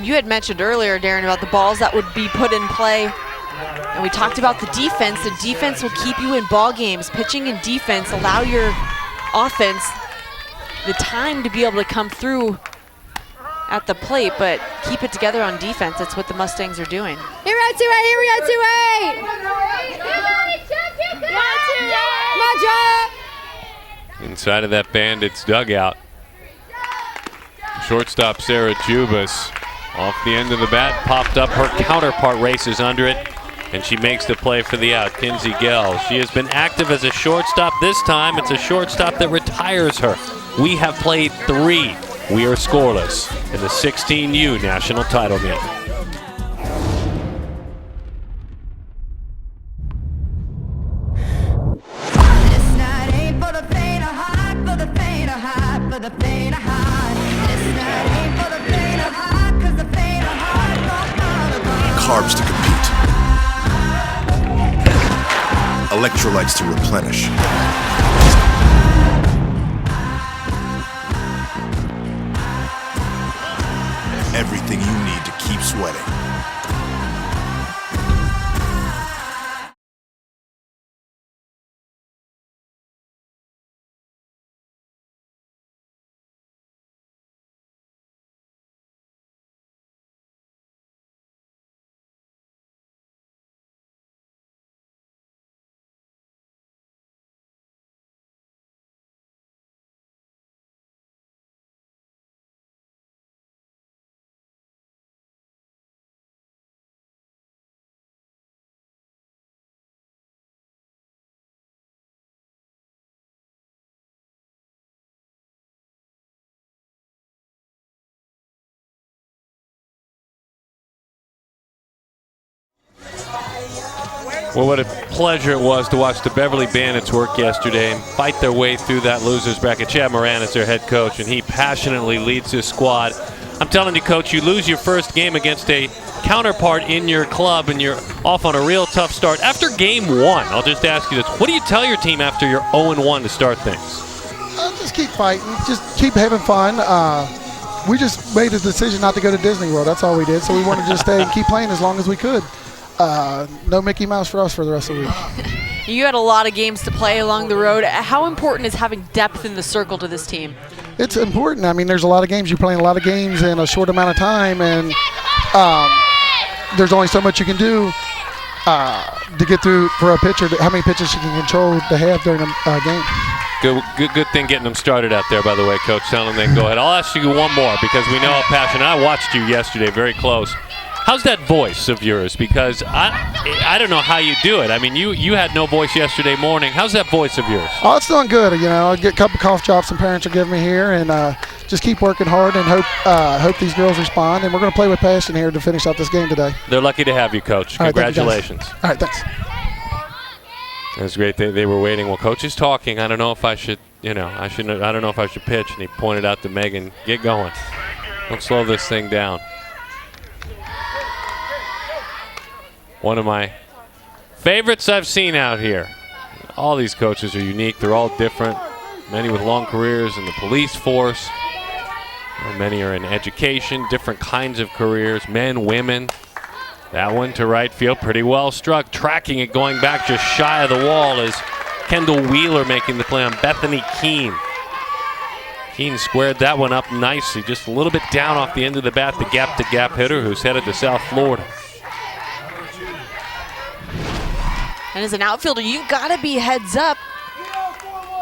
You had mentioned earlier, Darren, about the balls that would be put in play. And we talked about the defense. The defense will keep you in ball games. Pitching and defense allow your offense the time to be able to come through at the plate, but keep it together on defense. That's what the Mustangs are doing. Here we go, 2-8, here we go, 2-8. Inside of that Bandits dugout. Shortstop Sarah Jubas off the end of the bat, popped up. Her counterpart races under it, and she makes the play for the out. Kinsey Gell. She has been active as a shortstop. This time, it's a shortstop that retires her. We have played 3. We are scoreless in the 16U national title game. Carbs to compete. Electrolytes to replenish. Everything you need to keep sweating. Well, what a pleasure it was to watch the Beverly Bandits work yesterday and fight their way through that loser's bracket. Chad Moran is their head coach, and he passionately leads his squad. I'm telling you, Coach, you lose your first game against a counterpart in your club, and you're off on a real tough start. After game 1, I'll just ask you this. What do you tell your team after you're 0-1 to start things? Just keep fighting. Just keep having fun. We just made a decision not to go to Disney World. That's all we did. So we wanted to just stay and keep playing as long as we could. No Mickey Mouse for us for the rest of the week. You had a lot of games to play along the road. How important is having depth in the circle to this team? It's important. I mean, there's a lot of games. You're playing a lot of games in a short amount of time, and there's only so much you can do to get through for a pitcher. How many pitches you can control to have during a game. Good thing getting them started out there, by the way, Coach. Telling them they can go ahead. I'll ask you one more because we know how passionate. I watched you yesterday very close. How's that voice of yours? Because I don't know how you do it. I mean, you had no voice yesterday morning. How's that voice of yours? Oh, it's doing good. You know, I get a couple cough drops some parents are giving me here, and just keep working hard and hope these girls respond. And we're going to play with passion here to finish out this game today. They're lucky to have you, Coach. Congratulations. All right, thanks. It was great. They were waiting. Well, Coach is talking. I don't know if I should, I don't know if I should pitch. And he pointed out to Megan, get going. Don't slow this thing down. One of my favorites I've seen out here. All these coaches are unique. They're all different. Many with long careers in the police force. Many are in education, different kinds of careers, men, women. That one to right field, pretty well struck. Tracking it, going back just shy of the wall is Kendall Wheeler making the play on Bethany Keene. Keene squared that one up nicely, just a little bit down off the end of the bat, the gap-to-gap hitter who's headed to South Florida. And as an outfielder, you've got to be heads up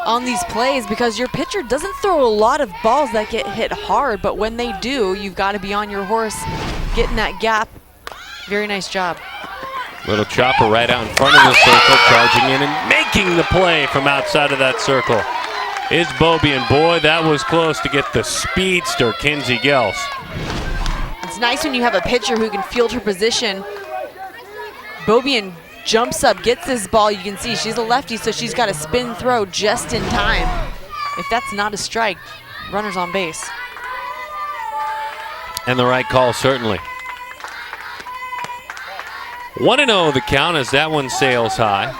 on these plays because your pitcher doesn't throw a lot of balls that get hit hard, but when they do, you've got to be on your horse, getting that gap. Very nice job. Little chopper right out in front of the circle, charging in and making the play from outside of that circle is Bobby, and boy, that was close to get the speedster, Kinsey Gels. It's nice when you have a pitcher who can field her position. Bobian jumps up, gets this ball. You can see she's a lefty, so she's got a spin throw just in time. If that's not a strike, runner's on base. And the right call, certainly. 1-0 the count as that one sails high.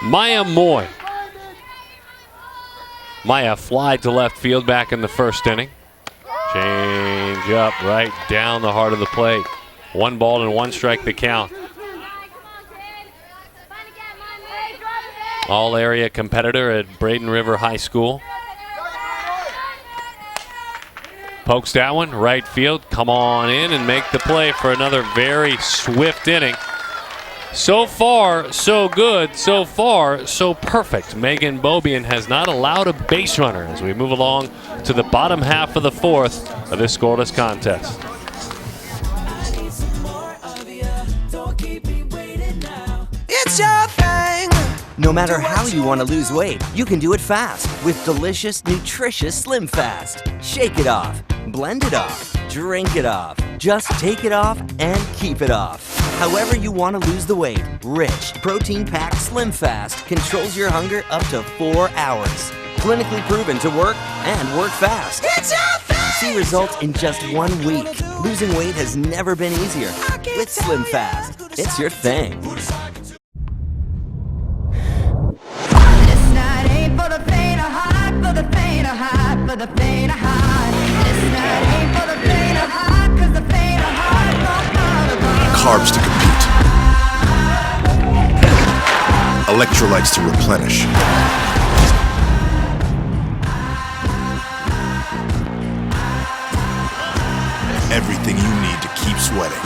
Maya Moy. Maya flied to left field back in the first inning. Change up right down the heart of the plate. 1 ball and 1 strike the count. All area competitor at Braden River High School. Pokes that one, right field, come on in and make the play for another very swift inning. So far, so good. So far, so perfect. Megan Bobian has not allowed a base runner as we move along to the bottom half of the 4th of this scoreless contest. It's your thing. No matter how you want to lose weight, you can do it fast with delicious, nutritious Slim Fast. Shake it off, blend it off, drink it off. Just take it off and keep it off. However you want to lose the weight, rich, protein-packed Slim Fast controls your hunger up to 4 hours. Clinically proven to work and work fast. It's your thing. See results in just 1 week. Losing weight has never been easier. With Slim Fast, it's your thing. Carbs to compete. Electrolytes to replenish. Everything you need to keep sweating.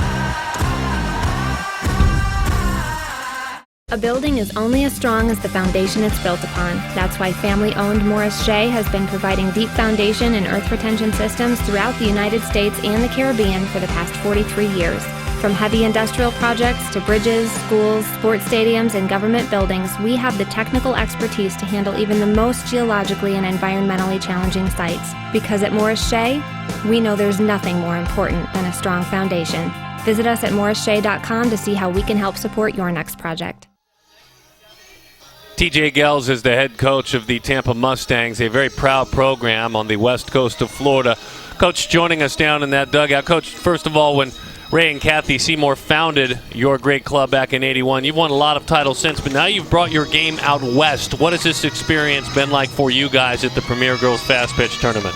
A building is only as strong as the foundation it's built upon. That's why family-owned Morris Shea has been providing deep foundation and earth retention systems throughout the United States and the Caribbean for the past 43 years. From heavy industrial projects to bridges, schools, sports stadiums, and government buildings, we have the technical expertise to handle even the most geologically and environmentally challenging sites. Because at Morris Shea, we know there's nothing more important than a strong foundation. Visit us at morrisshea.com to see how we can help support your next project. TJ Gels is the head coach of the Tampa Mustangs, a very proud program on the west coast of Florida. Coach, joining us down in that dugout. Coach, first of all, when Ray and Kathy Seymour founded your great club back in '81, you've won a lot of titles since, but now you've brought your game out west. What has this experience been like for you guys at the Premier Girls Fast Pitch Tournament?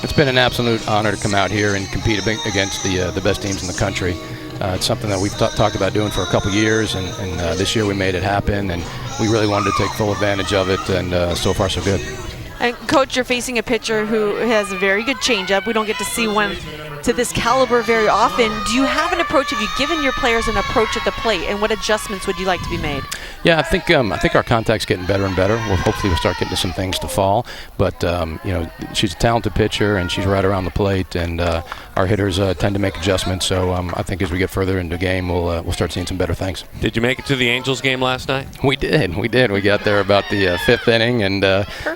It's been an absolute honor to come out here and compete against the best teams in the country. It's something that we've talked about doing for a couple years, and this year we made it happen, and we really wanted to take full advantage of it, and so far so good. And Coach, you're facing a pitcher who has a very good changeup. We don't get to see one to this caliber very often. Do you have an approach? Have you given your players an approach at the plate, and what adjustments would you like to be made? Yeah, I think our contact's getting better and better. Hopefully we'll start getting to some things to fall. But she's a talented pitcher, and she's right around the plate, and our hitters tend to make adjustments. So I think as we get further into the game, we'll start seeing some better things. Did you make it to the Angels game last night? We did. We got there about the fifth inning, and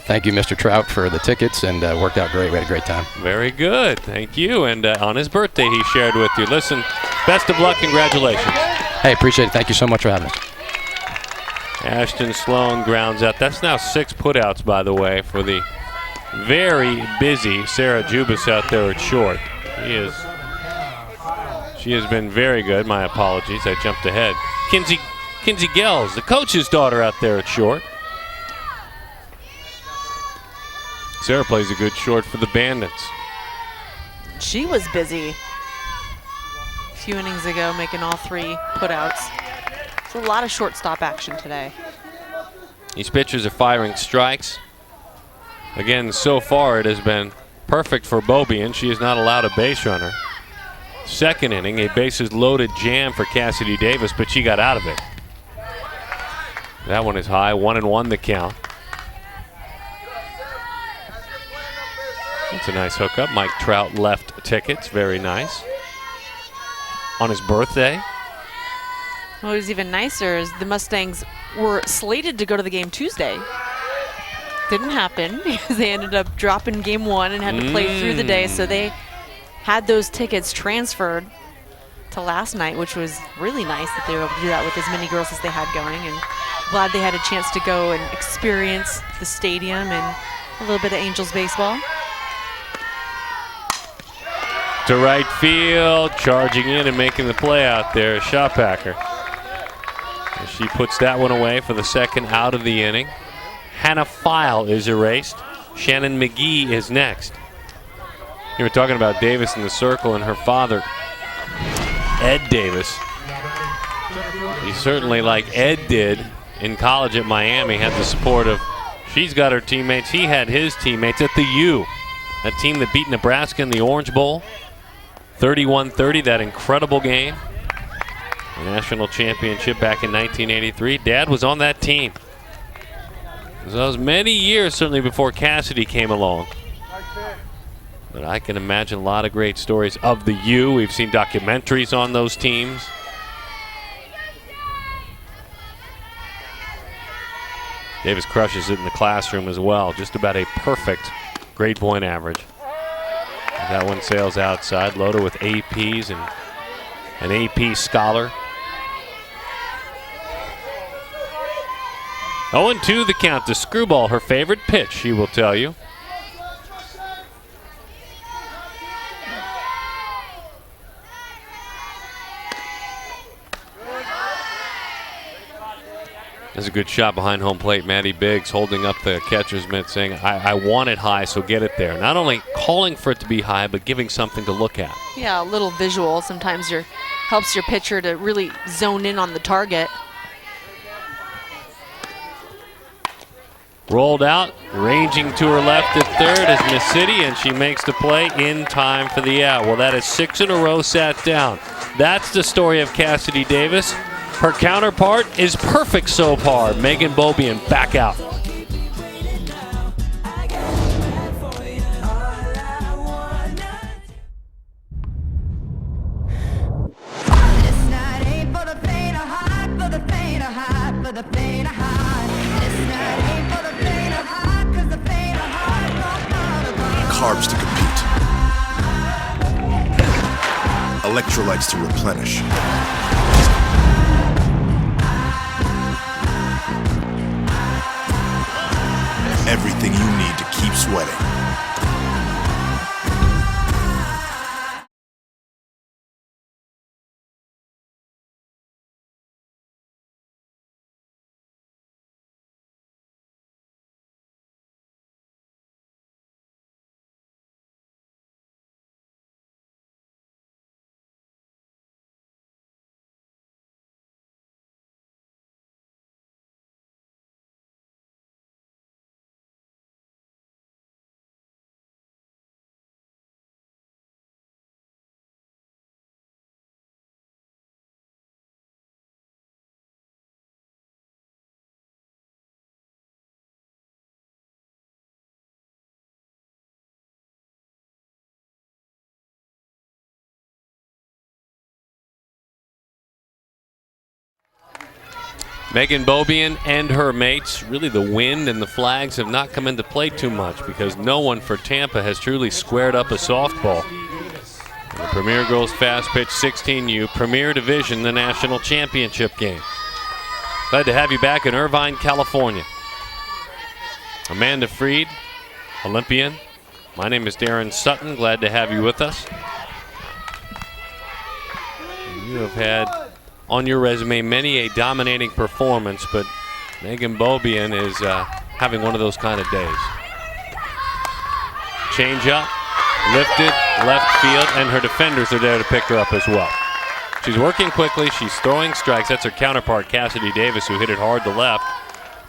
thank you, Mr. Trout, for the tickets, and worked out great. We had a great time. Very good. Thank you. And on his birthday, he shared with you. Listen, best of luck. Congratulations. Hey, appreciate it. Thank you so much for having us. Ashton Sloan grounds out. That's now 6 putouts, by the way, for the very busy Sarah Jubas out there at short. She has been very good. My apologies. I jumped ahead. Kinsey Gels, the coach's daughter, out there at short. Sarah plays a good short for the Bandits. She was busy a few innings ago, making all 3 putouts. It's a lot of shortstop action today. These pitchers are firing strikes. Again, so far it has been perfect for Beaubien. She is not allowed a base runner. Second inning, a bases loaded jam for Cassidy Davis, but she got out of it. That one is high, 1-1 the count. That's a nice hookup. Mike Trout left tickets, very nice. On his birthday. What was even nicer is the Mustangs were slated to go to the game Tuesday. Didn't happen because they ended up dropping game 1 and had to play through the day, so they had those tickets transferred to last night, which was really nice that they were able to do that with as many girls as they had going, and glad they had a chance to go and experience the stadium and a little bit of Angels baseball. To right field, charging in and making the play out there, Shotpacker. She puts that one away for the second out of the inning. Hannah File is erased. Shannon McGee is next. You were talking about Davis in the circle and her father, Ed Davis. He certainly, like Ed did in college at Miami, had the support of, she's got her teammates, he had his teammates at the U. That team that beat Nebraska in the Orange Bowl. 31-30, that incredible game. The national championship back in 1983. Dad was on that team. So that was many years, certainly before Cassidy came along. But I can imagine a lot of great stories of the U. We've seen documentaries on those teams. Davis crushes it in the classroom as well. Just about a perfect grade point average. That one sails outside, loaded with APs and an AP scholar. 0-2 the count to Screwball, her favorite pitch, she will tell you. There's a good shot behind home plate. Maddie Biggs holding up the catcher's mitt saying, I want it high, so get it there. Not only calling for it to be high, but giving something to look at. Yeah, a little visual sometimes helps your pitcher to really zone in on the target. Rolled out, ranging to her left at third is Miss City, and she makes the play in time for the out. Well, that is 6 in a row sat down. That's the story of Cassidy Davis. Her counterpart is perfect so far. Megan Beaubien back out. Carbs to compete. Electrolytes to replenish. Everything you need to keep sweating. Megan Beaubien and her mates, really the wind and the flags have not come into play too much because no one for Tampa has truly squared up a softball. And the Premier Girls Fast Pitch 16U Premier Division, the national championship game. Glad to have you back in Irvine, California. Amanda Freed, Olympian. My name is Darren Sutton. Glad to have you with us. You have had on your resume many a dominating performance, but Megan Beaubien is having one of those kind of days. Change up, lifted, left field, and her defenders are there to pick her up as well. She's working quickly, she's throwing strikes. That's her counterpart, Cassidy Davis, who hit it hard to left,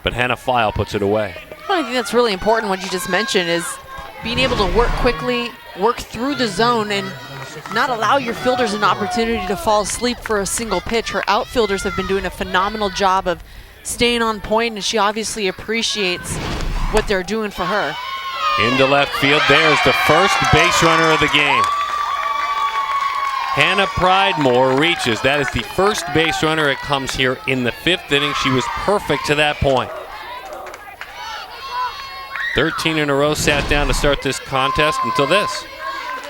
but Hannah File puts it away. Well, I think that's really important, what you just mentioned, is being able to work quickly, work through the zone, and not allow your fielders an opportunity to fall asleep for a single pitch. Her outfielders have been doing a phenomenal job of staying on point, and she obviously appreciates what they're doing for her. Into left field, there's the first base runner of the game. Hannah Pridemore reaches. That is the first base runner. It comes here in the 5th inning. She was perfect to that point. 13 in a row sat down to start this contest until this.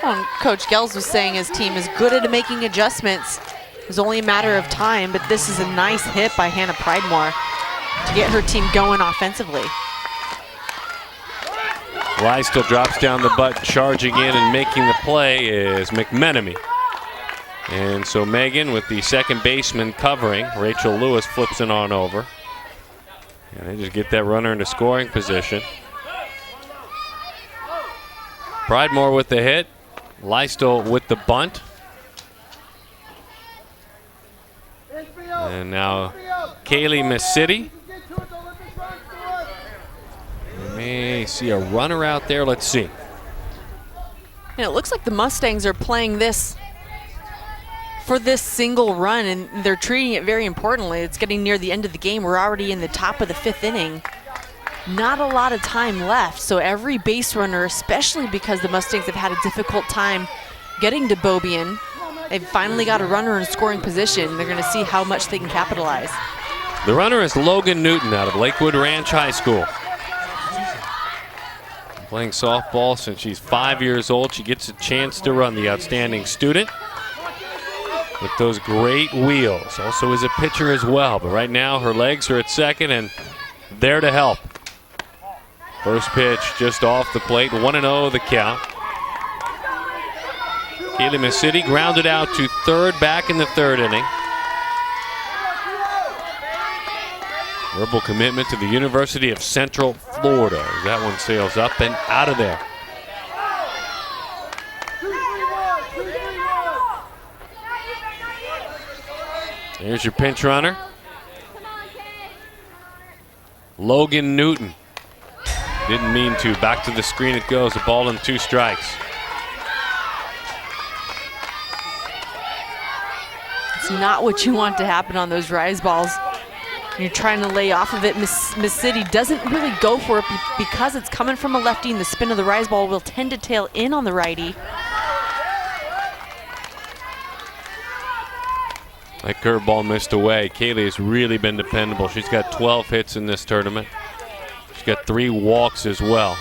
Well, Coach Gels was saying his team is good at making adjustments. It's only a matter of time, but this is a nice hit by Hannah Pridemore to get her team going offensively. Lai still drops down the butt, charging in and making the play is McMenemy. And so Megan with the second baseman covering. Rachel Lewis flips it on over. And they just get that runner into scoring position. Pridemore with the hit. Lystel with the bunt. And now Kaylee Missidi. We may see a runner out there. Let's see. And it looks like the Mustangs are playing this for this single run, and they're treating it very importantly. It's getting near the end of the game. We're already in the top of the 5th inning. Not a lot of time left, so every base runner, especially because the Mustangs have had a difficult time getting to Beaubien, they've finally got a runner in scoring position. They're going to see how much they can capitalize. The runner is Logan Newton out of Lakewood Ranch High School. Playing softball since she's 5 years old. She gets a chance to run, the outstanding student with those great wheels. Also is a pitcher as well, but right now her legs are at second and there to help. First pitch just off the plate, 1-0 the count. Kaylee Missidi grounded out to third, back in the 3rd inning. Verbal commitment to the University of Central Florida as that one sails up and out of there. There's your pinch runner. Logan Newton. Didn't mean to. Back to the screen it goes. A ball and 2 strikes. It's not what you want to happen on those rise balls. You're trying to lay off of it. Miss City doesn't really go for it because it's coming from a lefty, and the spin of the rise ball will tend to tail in on the righty. That curveball missed away. Kaylee has really been dependable. She's got 12 hits in this tournament. She's got 3 walks as well.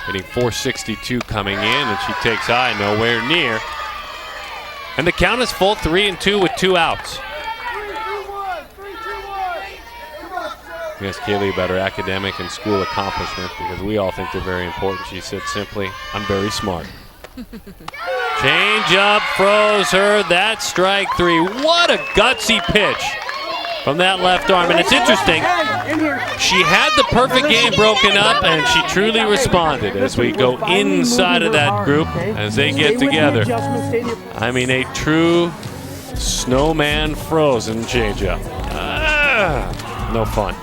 Hitting .462 coming in, and she takes high, nowhere near. And the count is full, 3-2 with 2 outs. We asked Kaylee about her academic and school accomplishments because we all think they're very important. She said simply, "I'm very smart." Change up, froze her. That's strike 3. What a gutsy pitch from that left arm. And it's interesting, she had the perfect game broken up, and she truly responded as we go inside of that group as they get together. I mean, a true snowman frozen changeup. No fun.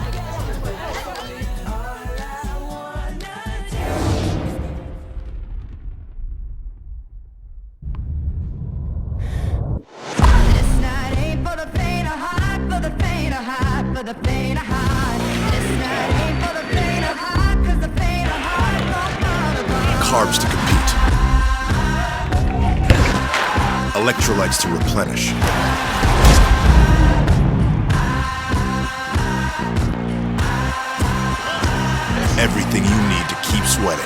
Carbs to compete. Electrolytes to replenish. everything you need to keep sweating.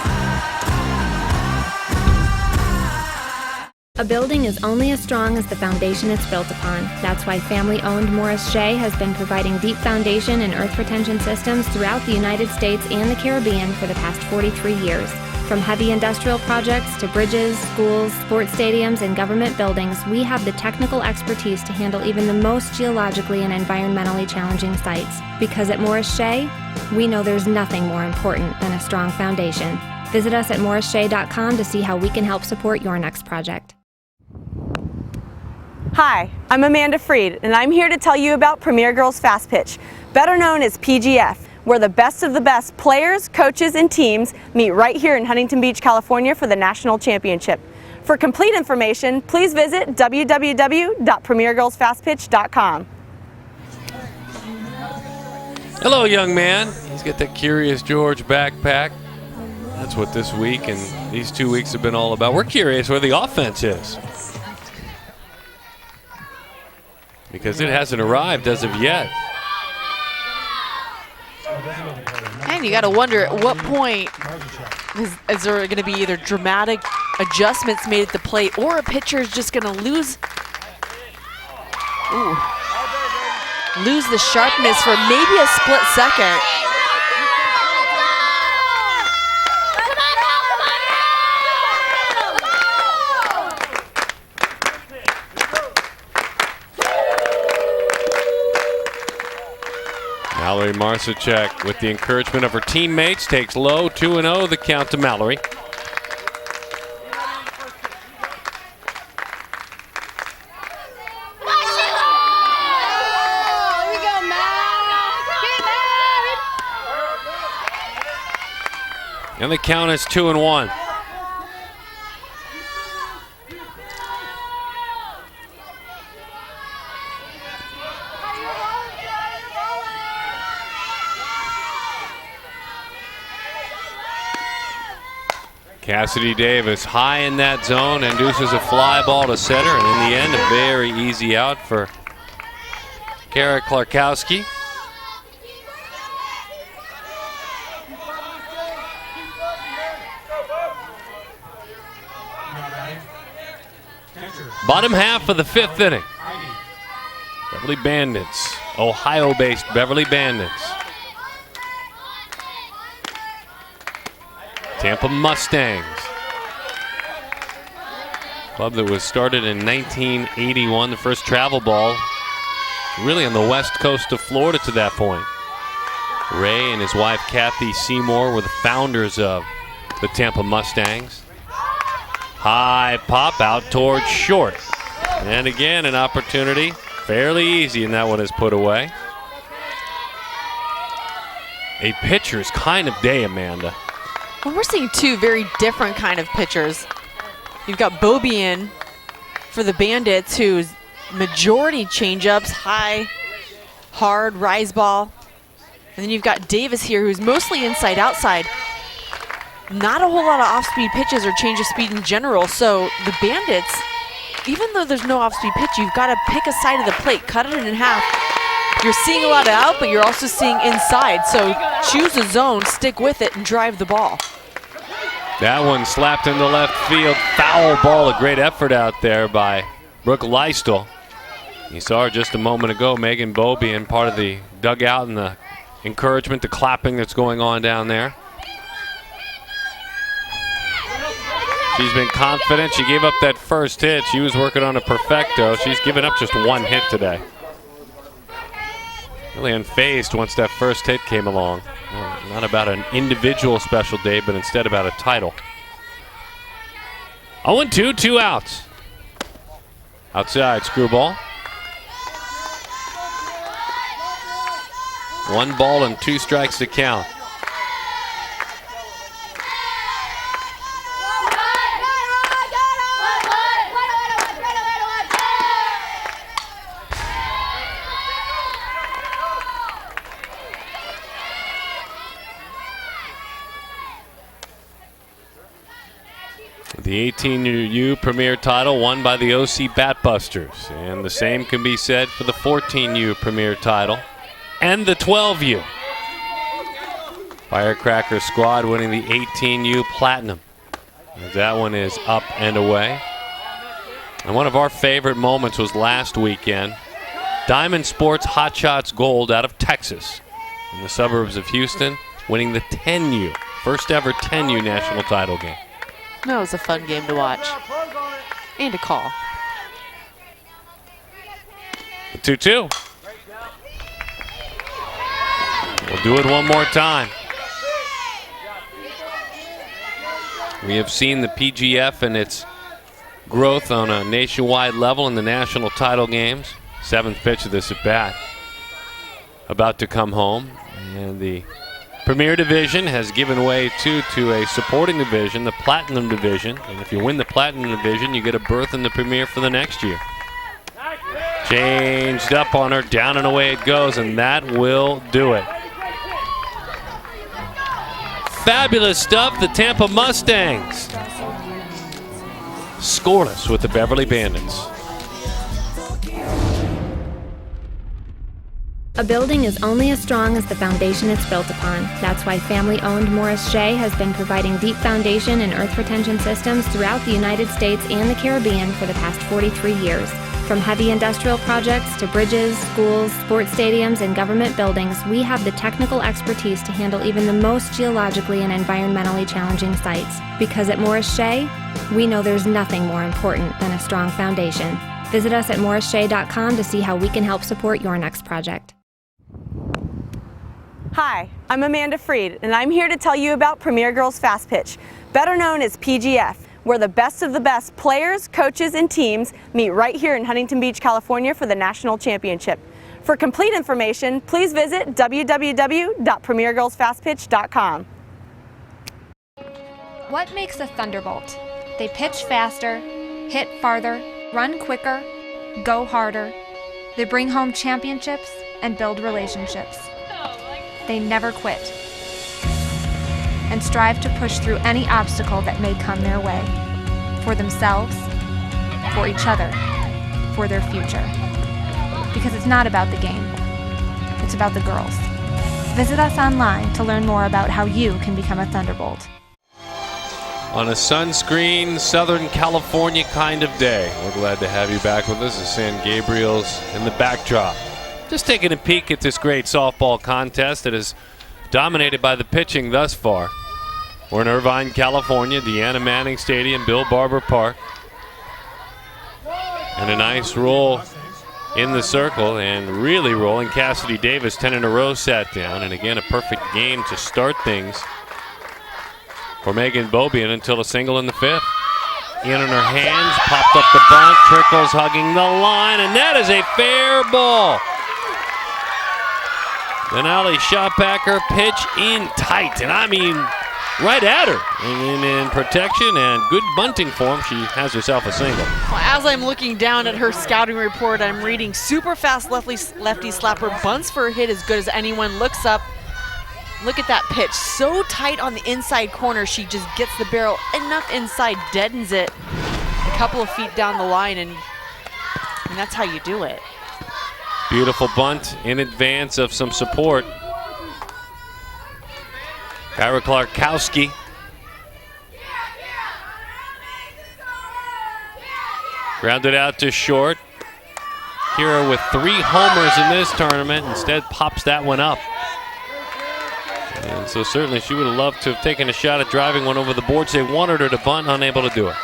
A building is only as strong as the foundation it's built upon. That's why family-owned Morris Shea has been providing deep foundation and earth retention systems throughout the United States and the Caribbean for the past 43 years. From heavy industrial projects to bridges, schools, sports stadiums, and government buildings, we have the technical expertise to handle even the most geologically and environmentally challenging sites. Because at Morris Shea, we know there's nothing more important than a strong foundation. Visit us at morrisshea.com to see how we can help support your next project. Hi, I'm Amanda Freed, and I'm here to tell you about Premier Girls Fast Pitch, better known as PGF, where the best of the best players, coaches, and teams meet right here in Huntington Beach, California for the national championship. For complete information, please visit www.premiergirlsfastpitch.com. Hello, young man. He's got that Curious George backpack. That's what this week and these 2 weeks have been all about. We're curious where the offense is, because it hasn't arrived as of yet. And you got to wonder at what point is there going to be either dramatic adjustments made at the plate, or a pitcher is just going to lose the sharpness for maybe a split second. Mallory Marsacek, with the encouragement of her teammates, takes low, 2-0, the count to Mallory. And the count is 2-1. Cassidy Davis high in that zone, induces a fly ball to center, and in the end, a very easy out for Kara Klarkowski. Bottom half of the 5th inning. Beverly Bandits, Ohio-based Beverly Bandits. Tampa Mustangs, club that was started in 1981, the first travel ball really on the west coast of Florida to that point. Ray and his wife Kathy Seymour were the founders of the Tampa Mustangs. High pop out towards short. And again, an opportunity, fairly easy, and that one is put away. A pitcher's kind of day, Amanda. Well, we're seeing two very different kind of pitchers. You've got Bobian for the Bandits, whose majority changeups, high, hard, rise ball. And then you've got Davis here, who's mostly inside-outside. Not a whole lot of off-speed pitches or change of speed in general. So the Bandits, even though there's no off-speed pitch, you've got to pick a side of the plate, cut it in half. You're seeing a lot of out, but you're also seeing inside. So choose a zone, stick with it, and drive the ball. That one slapped into left field. Foul ball. A great effort out there by Brooke Leistel. You saw her just a moment ago, Megan Bobian, part of the dugout and the encouragement, the clapping that's going on down there. She's been confident. She gave up that first hit. She was working on a perfecto. She's given up just one hit today. Really unfazed once that first hit came along. Not about an individual special day, but instead about a title. 0-2, 2 outs. Outside, screwball. 1 ball and 2 strikes to count. The 18U Premier title won by the OC Batbusters, and the same can be said for the 14U Premier title and the 12U. Firecracker squad winning the 18U Platinum. As that one is up and away. And one of our favorite moments was last weekend. Diamond Sports Hot Shots Gold out of Texas in the suburbs of Houston, winning the 10U, first ever 10U national title game. That was a fun game to watch and to call. 2-2. We'll do it one more time. We have seen the PGF and its growth on a nationwide level in the national title games. 7th pitch of this at bat. About to come home. And the Premier Division has given way to a supporting division, the Platinum Division. And if you win the Platinum Division, you get a berth in the Premier for the next year. Changed up on her, down and away it goes, and that will do it. Fabulous stuff, the Tampa Mustangs. Scoreless with the Beverly Bandits. A building is only as strong as the foundation it's built upon. That's why family-owned Morris Shea has been providing deep foundation and earth retention systems throughout the United States and the Caribbean for the past 43 years. From heavy industrial projects to bridges, schools, sports stadiums, and government buildings, we have the technical expertise to handle even the most geologically and environmentally challenging sites. Because at Morris Shea, we know there's nothing more important than a strong foundation. Visit us at morrisshea.com to see how we can help support your next project. Hi, I'm Amanda Freed, and I'm here to tell you about Premier Girls Fast Pitch, better known as PGF, where the best of the best players, coaches, and teams meet right here in Huntington Beach, California for the national championship. For complete information, please visit www.premiergirlsfastpitch.com. What makes a Thunderbolt? They pitch faster, hit farther, run quicker, go harder. They bring home championships and build relationships. They never quit and strive to push through any obstacle that may come their way, for themselves, for each other, for their future. Because it's not about the game, it's about the girls. Visit us online to learn more about how you can become a Thunderbolt. On a sunscreen, Southern California kind of day. We're glad to have you back with us as San Gabriel's in the backdrop. Just taking a peek at this great softball contest that is dominated by the pitching thus far. We're in Irvine, California, Deanna Manning Stadium, Bill Barber Park. And a nice roll in the circle, and really rolling. Cassidy Davis, 10 in a row, sat down. And again, a perfect game to start things for Megan Bobian until a single in the 5th. In on her hands, popped up the bunt, Trickles hugging the line, and that is a fair ball. Denali Shotbacker pitch in tight, and I mean right at her. And in protection and good bunting form, she has herself a single. Well, as I'm looking down at her scouting report, I'm reading super fast lefty slapper, bunts for a hit as good as anyone, looks up. Look at that pitch, so tight on the inside corner, she just gets the barrel enough inside, deadens it a couple of feet down the line, and that's how you do it. Beautiful bunt in advance of some support. Kyra Clarkowski. Grounded out to short. Kira with 3 homers in this tournament, instead pops that one up. And so certainly she would have loved to have taken a shot at driving one over the boards. They wanted her to bunt, unable to do it.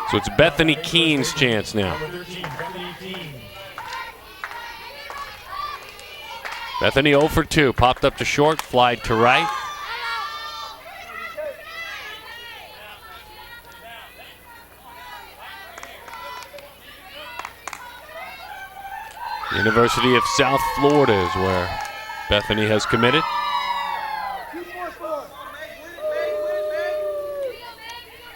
So it's Bethany Keene's chance now. Bethany 0 for 2, popped up to short, flied to right. University of South Florida is where Bethany has committed.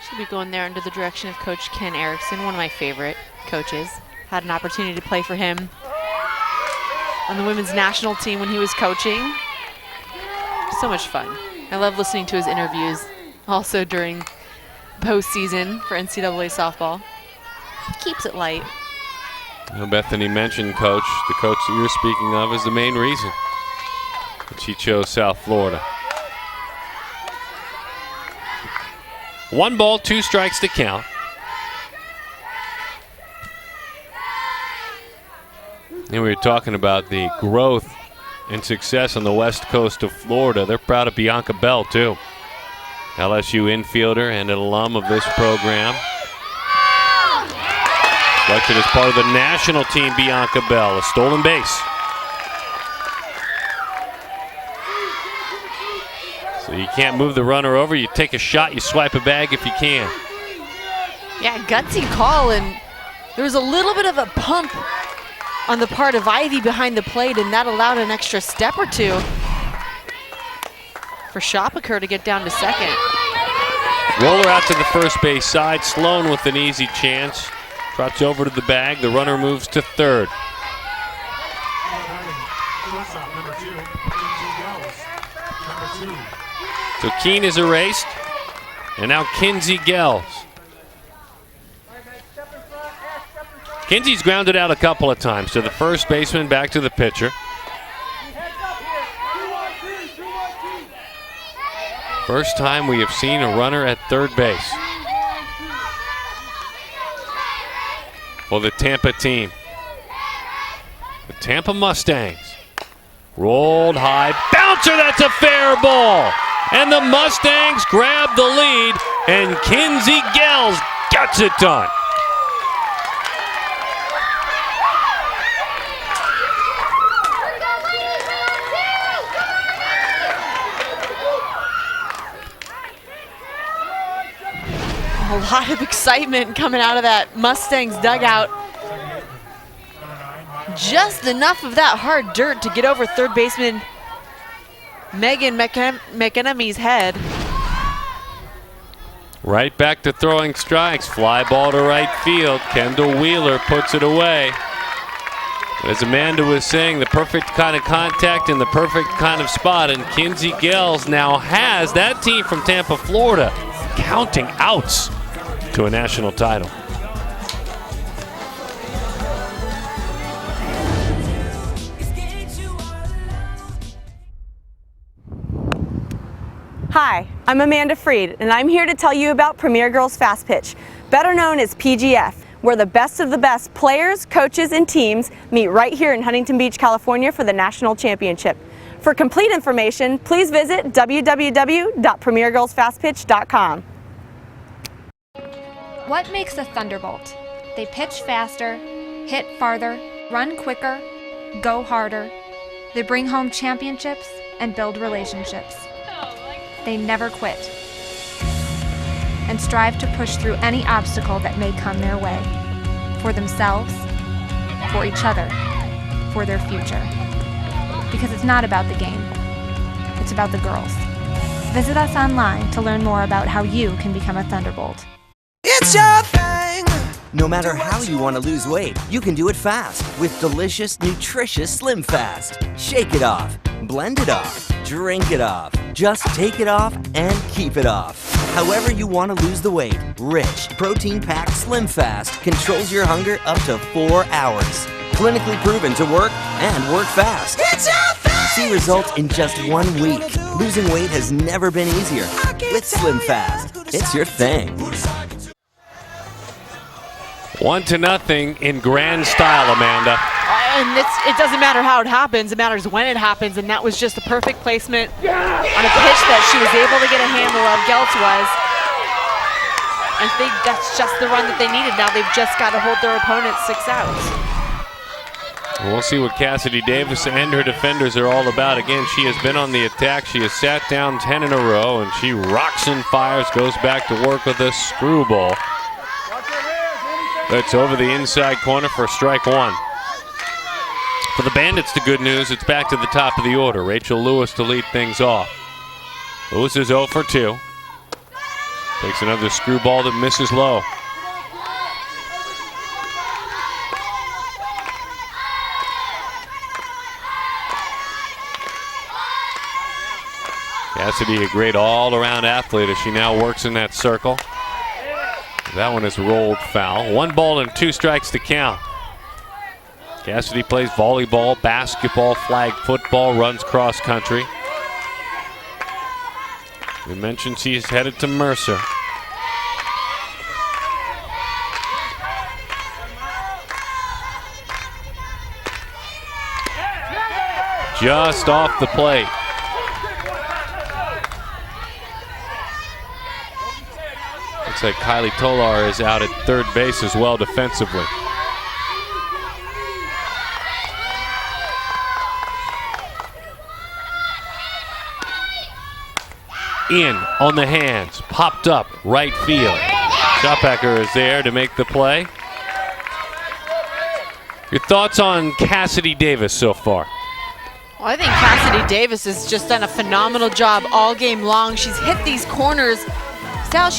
She'll be going there under the direction of Coach Ken Erickson, one of my favorite coaches. Had an opportunity to play for him on the women's national team when he was coaching. So much fun. I love listening to his interviews, also during postseason for NCAA softball. Keeps it light. Bethany mentioned Coach. The coach that you're speaking of is the main reason that she chose South Florida. 1 ball, 2 strikes to count. And we were talking about the growth and success on the west coast of Florida. They're proud of Bianca Bell, too. LSU infielder and an alum of this program. Selected as part of the national team, Bianca Bell, a stolen base. So you can't move the runner over. You take a shot, you swipe a bag if you can. Yeah, gutsy call, and there was a little bit of a pump on the part of Ivy behind the plate, and that allowed an extra step or two for Shopaker to get down to second. Roller out to the first base side. Sloan with an easy chance. Trots over to the bag. The runner moves to third. So Keene is erased. And now Kinsey Gels. Kinsey's grounded out a couple of times to the first baseman, back to the pitcher. First time we have seen a runner at third base for the Tampa team. The Tampa Mustangs. Rolled high. Bouncer, that's a fair ball. And the Mustangs grab the lead, and Kinsey Gels gets it done. A lot of excitement coming out of that Mustangs dugout. Just enough of that hard dirt to get over third baseman Megan McEnemy's head. Right back to throwing strikes. Fly ball to right field. Kendall Wheeler puts it away. As Amanda was saying, the perfect kind of contact in the perfect kind of spot, and Kinsey Gels now has that team from Tampa, Florida, counting outs to a national title. Hi, I'm Amanda Freed, and I'm here to tell you about Premier Girls Fast Pitch, better known as PGF, where the best of the best players, coaches, and teams meet right here in Huntington Beach, California for the national championship. For complete information, please visit www.premiergirlsfastpitch.com. What makes a Thunderbolt? They pitch faster, hit farther, run quicker, go harder. They bring home championships and build relationships. They never quit and strive to push through any obstacle that may come their way, for themselves, for each other, for their future. Because it's not about the game, it's about the girls. Visit us online to learn more about how you can become a Thunderbolt. It's your thing! No matter how you want to lose weight, you can do it fast with delicious, nutritious Slim Fast. Shake it off, blend it off, drink it off. Just take it off and keep it off. However you want to lose the weight, rich, protein-packed Slim Fast controls your hunger up to 4 hours. Clinically proven to work and work fast. It's your thing! See results in just 1 week. Losing weight has never been easier. With Slim Fast, it's your thing. 1-0 in grand style, Amanda. And it doesn't matter how it happens, it matters when it happens, and that was just a perfect placement on a pitch that she was able to get a handle of, Gels was. I think that's just the run that they needed. Now they've just got to hold their opponent 6 outs. We'll see what Cassidy Davis and her defenders are all about. Again, she has been on the attack. She has sat down 10 in a row, and she rocks and fires, goes back to work with a screwball. That's over the inside corner for strike one. For the Bandits, the good news, it's back to the top of the order. Rachel Lewis to lead things off. Lewis is 0 for 2. Takes another screwball that misses low. Cassidy, a great all-around athlete as she now works in that circle. That one is rolled foul. 1 ball and 2 strikes to count. Cassidy plays volleyball, basketball, flag football, runs cross country. We mentioned she's headed to Mercer. Just off the plate. Looks like Kylie Tolar is out at third base as well defensively. In on the hands, popped up right field. Schoppacker is there to make the play. Your thoughts on Cassidy Davis so far? Well, I think Cassidy Davis has just done a phenomenal job all game long. She's hit these corners. Sal,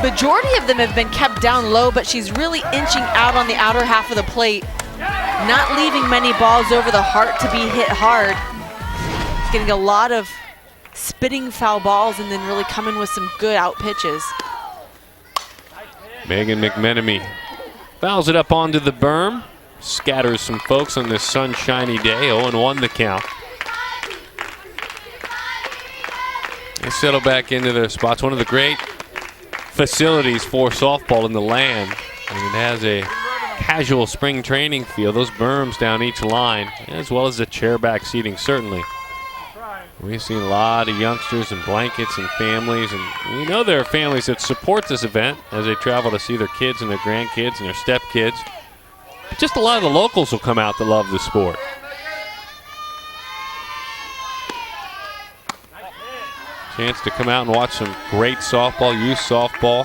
majority of them have been kept down low, but she's really inching out on the outer half of the plate, not leaving many balls over the heart to be hit hard. Getting a lot of spitting foul balls and then really coming with some good out pitches. Megan McMenemy fouls it up onto the berm, scatters some folks on this sunshiny day. 0-1 the count. They settle back into their spots. One of the great facilities for softball in the land. And it has a casual spring training field. Those berms down each line, as well as the chairback seating, certainly. We've seen a lot of youngsters and blankets and families, and we know there are families that support this event as they travel to see their kids and their grandkids and their stepkids. But just a lot of the locals will come out to love the sport. Chance to come out and watch some great softball, youth softball.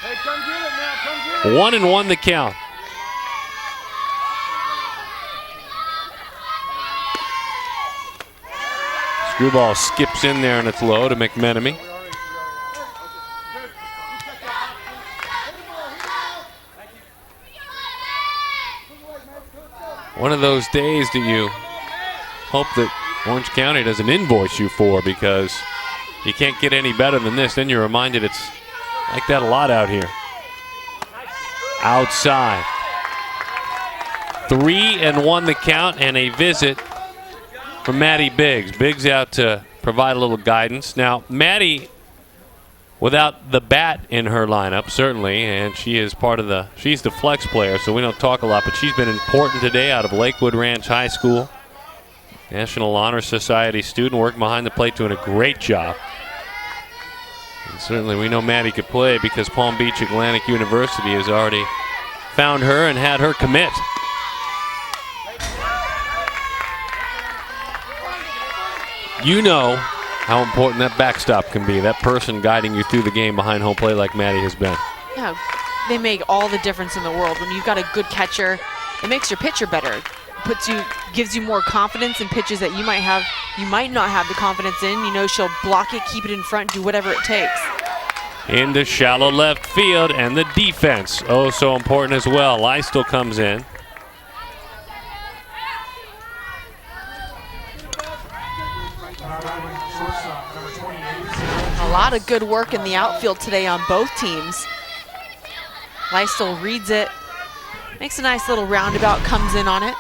Hey, 1-1 the count. Screwball skips in there and it's low to McMenemy. One of those days that you hope that Orange County doesn't invoice you for, because you can't get any better than this. Then you're reminded it's like that a lot out here. Outside. 3-1 the count, and a visit from Maddie Biggs. Biggs out to provide a little guidance. Now, Maddie, without the bat in her lineup, certainly, and she is she's the flex player, so we don't talk a lot, but she's been important today out of Lakewood Ranch High School. National Honor Society student, working behind the plate, doing a great job. And certainly we know Maddie could play because Palm Beach Atlantic University has already found her and had her commit. You know how important that backstop can be, that person guiding you through the game behind home plate like Maddie has been. Yeah, they make all the difference in the world. When you've got a good catcher, it makes your pitcher better. Gives you more confidence in pitches that you might not have the confidence in. You know, she'll block it, keep it in front, do whatever it takes. Into shallow left field, and the defense, oh so important as well. Lystel comes in. A lot of good work in the outfield today on both teams. Lystel reads it, makes a nice little roundabout, comes in on it.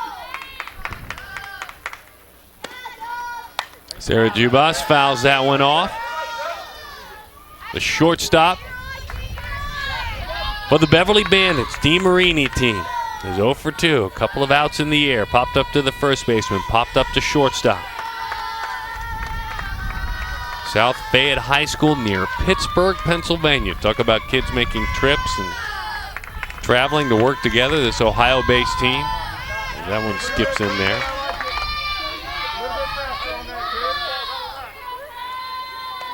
Sarah Jubas fouls that one off. The shortstop for the Beverly Bandits, Dee Marini team, is 0 for 2. A couple of outs in the air. Popped up to the first baseman, popped up to shortstop. South Fayette High School near Pittsburgh, Pennsylvania. Talk about kids making trips and traveling to work together. This Ohio-based team. That one skips in there.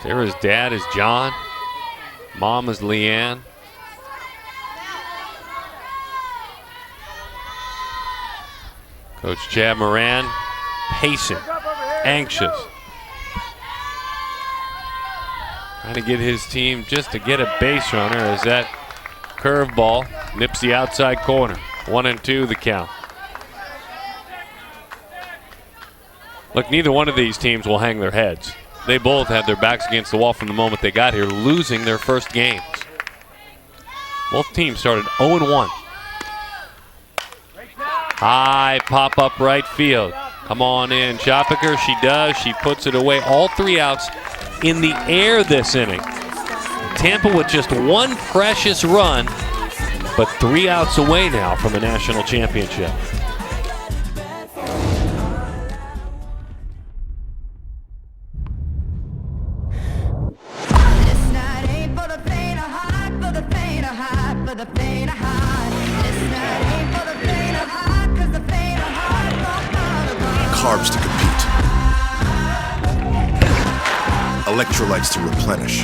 Sarah's dad is John. Mom is Leanne. Coach Chad Moran, pacing, anxious. Trying to get his team just to get a base runner as that curveball nips the outside corner. 1-2 the count. Look, neither one of these teams will hang their heads. they both had their backs against the wall from the moment they got here, losing their first games. Both teams started 0-1. High pop-up right field. Come on in, Shopiker. She does. She puts it away. All 3 outs in the air this inning. Tampa with just 1 precious run, but 3 outs away now from a national championship. Carbs to compete. Electrolytes to replenish.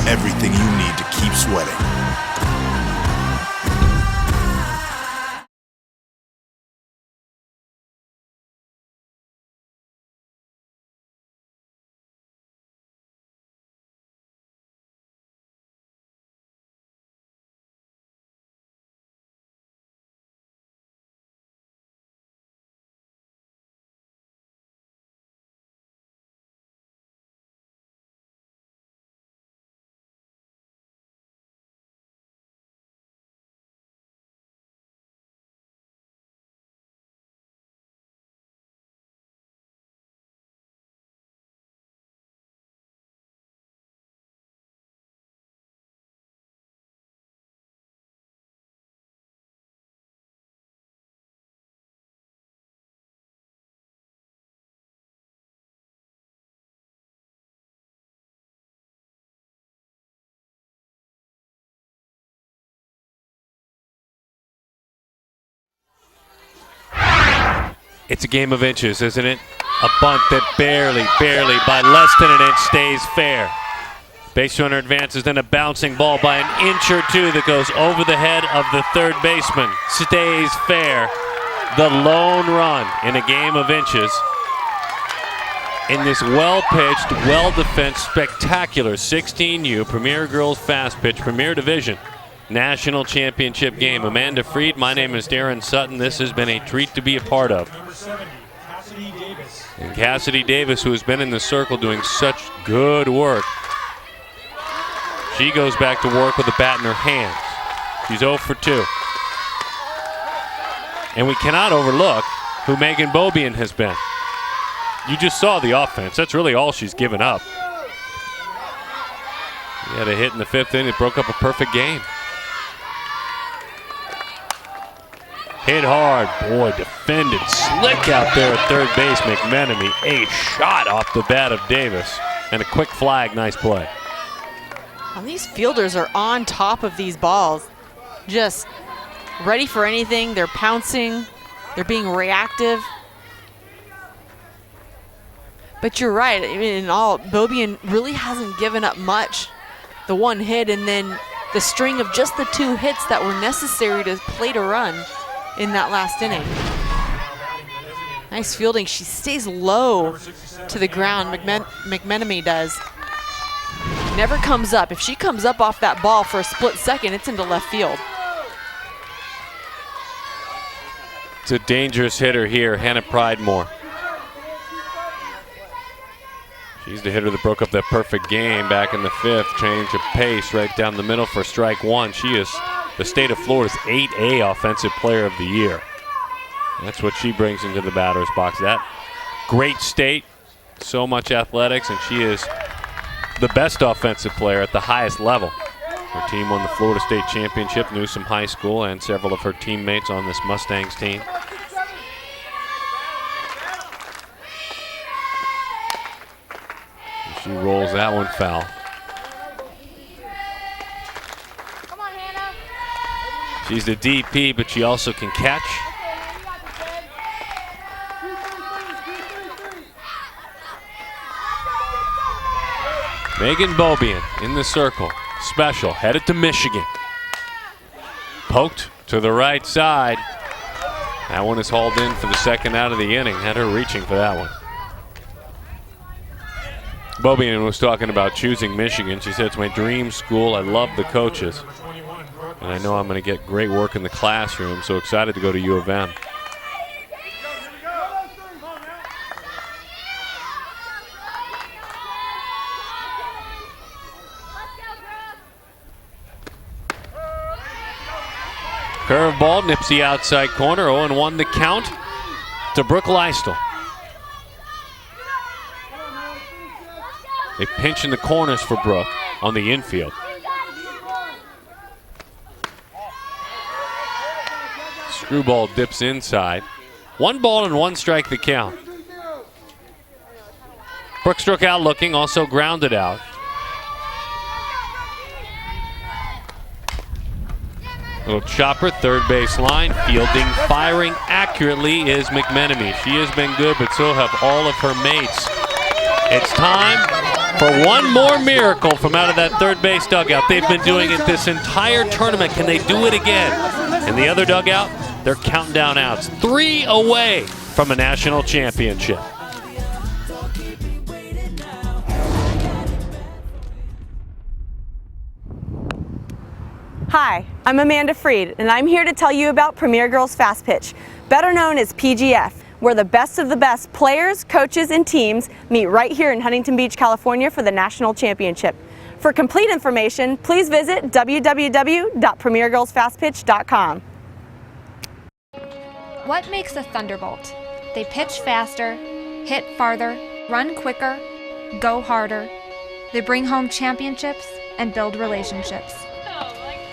Everything you need to keep sweating. It's a game of inches, isn't it? A bunt that barely, by less than an inch stays fair. Base runner advances, then a bouncing ball by an inch or 2 that goes over the head of the third baseman. Stays fair. The lone run in a game of inches. In this well-pitched, well-defensed, spectacular 16U Premier Girls Fast Pitch Premier Division National Championship game. Amanda Freed, my name is Darren Sutton. This has been a treat to be a part of. And Cassidy Davis, who has been in the circle doing such good work. She goes back to work with a bat in her hands. She's 0 for 2. And we cannot overlook who Megan Bobian has been. You just saw the offense. That's really all she's given up. He had a hit in the 5th inning. It broke up a perfect game. Hit hard. Boy, defended. Slick out there at third base. McMenemy. A shot off the bat of Davis. And a quick flag. Nice play. And these fielders are on top of these balls. Just ready for anything. They're pouncing. They're being reactive. But you're right. I mean, in all, Bobian really hasn't given up much. The 1 hit and then the string of just the 2 hits that were necessary to plate a run in that last inning. Nice fielding. She stays low to the ground. McMenemy does. Never comes up. If she comes up off that ball for a split second, it's into left field. It's a dangerous hitter here, Hannah Pridemore. She's the hitter that broke up that perfect game back in the 5th. Change of pace right down the middle for strike 1. She is the state of Florida's 8A Offensive Player of the Year. That's what she brings into the batter's box. That great state, so much athletics, and she is the best offensive player at the highest level. Her team won the Florida State Championship, Newsom High School, and several of her teammates on this Mustangs team. She rolls that one foul. Come on, Hannah. She's the DP, but she also can catch. Megan Bobian in the circle. Special, headed to Michigan. Poked to the right side. That one is hauled in for the second out of the inning. Had her reaching for that one. Bobian was talking about choosing Michigan. She said, it's my dream school. I love the coaches. And I know I'm going to get great work in the classroom, so excited to go to U of M. Curveball nips the outside corner. 0-1 the count to Brooke Leistel. They pinch in the corners for Brooke on the infield. Screwball dips inside. 1 ball and 1 strike the count. Brooke struck out looking, also grounded out. Little chopper, third base line, fielding, firing accurately is McMenemy. She has been good, but so have all of her mates. It's time for one more miracle from out of that third base dugout. They've been doing it this entire tournament. Can they do it again? In the other dugout, they're counting down outs. 3 away from a national championship. Hi, I'm Amanda Freed, and I'm here to tell you about Premier Girls Fast Pitch, better known as PGF, where the best of the best players, coaches, and teams meet right here in Huntington Beach, California for the national championship. For complete information, please visit www.premiergirlsfastpitch.com. What makes a Thunderbolt? They pitch faster, hit farther, run quicker, go harder. They bring home championships and build relationships.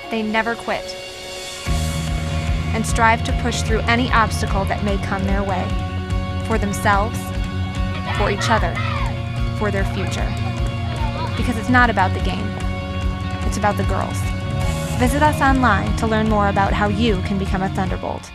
They never quit and strive to push through any obstacle that may come their way, for themselves, for each other, for their future. Because it's not about the game, it's about the girls. Visit us online to learn more about how you can become a Thunderbolt.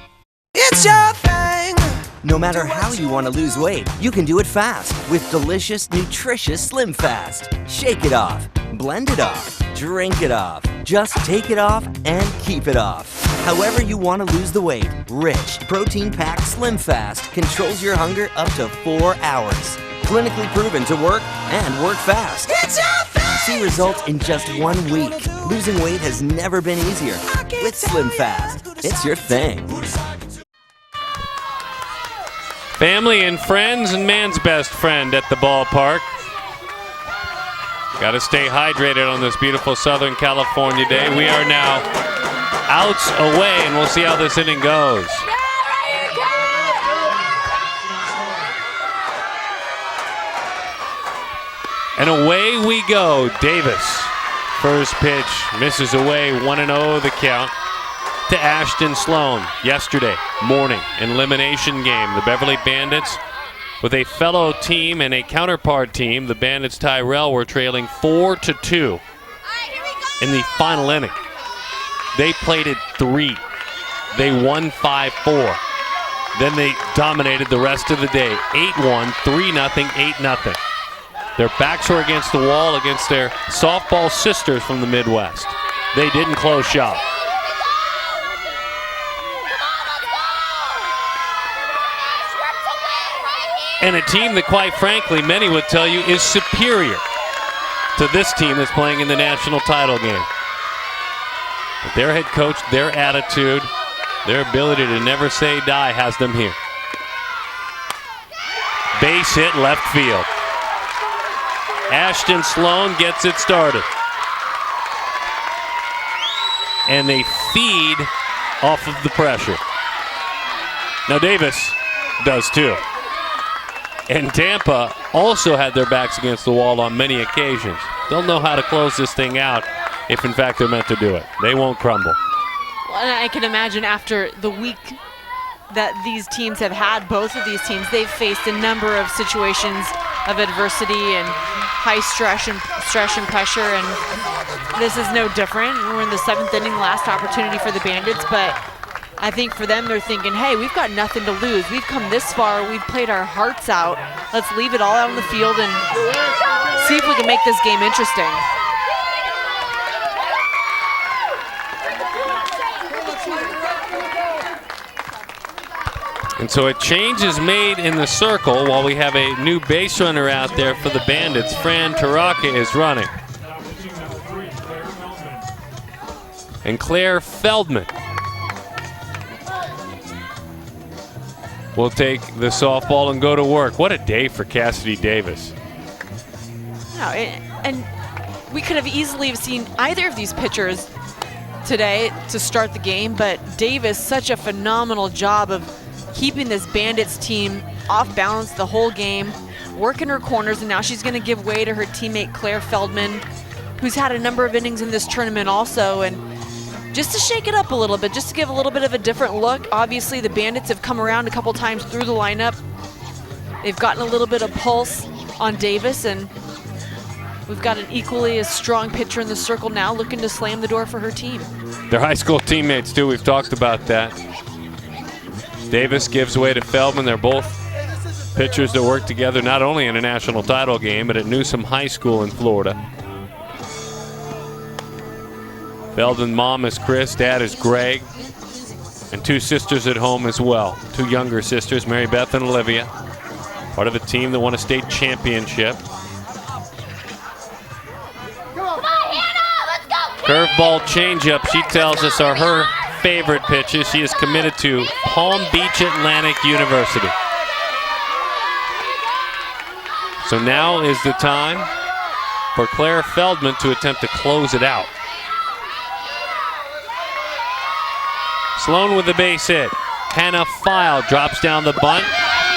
It's your thing! No matter how you want to lose weight, you can do it fast with delicious, nutritious Slim Fast. Shake it off, blend it off, drink it off. Just take it off and keep it off. However you want to lose the weight, rich, protein-packed Slim Fast controls your hunger up to 4 hours. Clinically proven to work and work fast. It's your thing! See results in just 1 week. Losing weight has never been easier. With Slim Fast, it's your thing. Family and friends and man's best friend at the ballpark. Got to stay hydrated on this beautiful Southern California day. We are now outs away, and we'll see how this inning goes. And away we go. Davis, first pitch, misses away. 1-0 the count to Ashton Sloan. Yesterday morning, elimination game. The Beverly Bandits with a fellow team and a counterpart team. The Bandits Tyrell were trailing 4-2 in the final inning. They played it 3. They won 5-4. Then they dominated the rest of the day. 8-1, 3-0, 8-0. Their backs were against the wall against their softball sisters from the Midwest. They didn't close shop. And a team that, quite frankly, many would tell you is superior to this team that's playing in the national title game. But their head coach, their attitude, their ability to never say die has them here. Base hit left field. Ashton Sloan gets it started. And they feed off of the pressure. Now Davis does too. And Tampa also had their backs against the wall on many occasions. They'll know how to close this thing out if in fact they're meant to do it. They won't crumble. Well, and I can imagine after the week that these teams have had, both of these teams, they've faced a number of situations of adversity and high stress and pressure, and this is no different. We're in the 7th inning, last opportunity for the Bandits, but I think for them, they're thinking, hey, we've got nothing to lose. We've come this far. We've played our hearts out. Let's leave it all out on the field and see if we can make this game interesting. And so a change is made in the circle while we have a new base runner out there for the Bandits. Fran Taraka is running. and Claire Feldman will take the softball and go to work. What a day for Cassidy Davis. No, and we could have easily seen either of these pitchers today to start the game, but Davis, such a phenomenal job of keeping this Bandits team off balance the whole game, working her corners, and now she's going to give way to her teammate Claire Feldman, who's had a number of innings in this tournament also, and just to shake it up a little bit, just to give a little bit of a different look. Obviously, the Bandits have come around a couple times through the lineup. They've gotten a little bit of pulse on Davis, and we've got an equally as strong pitcher in the circle now looking to slam the door for her team. They're high school teammates, too. We've talked about that. Davis gives way to Feldman. They're both pitchers that work together not only in a national title game, but at Newsom High School in Florida. Feldman's mom is Chris, dad is Greg, and two sisters at home as well. Two younger sisters, Mary Beth and Olivia, part of a team that won a state championship. Curveball changeup, she tells us, are her favorite pitches. She is committed to Palm Beach Atlantic University. So now is the time for Claire Feldman to attempt to close it out. Sloan with the base hit. Hannah File drops down the bunt,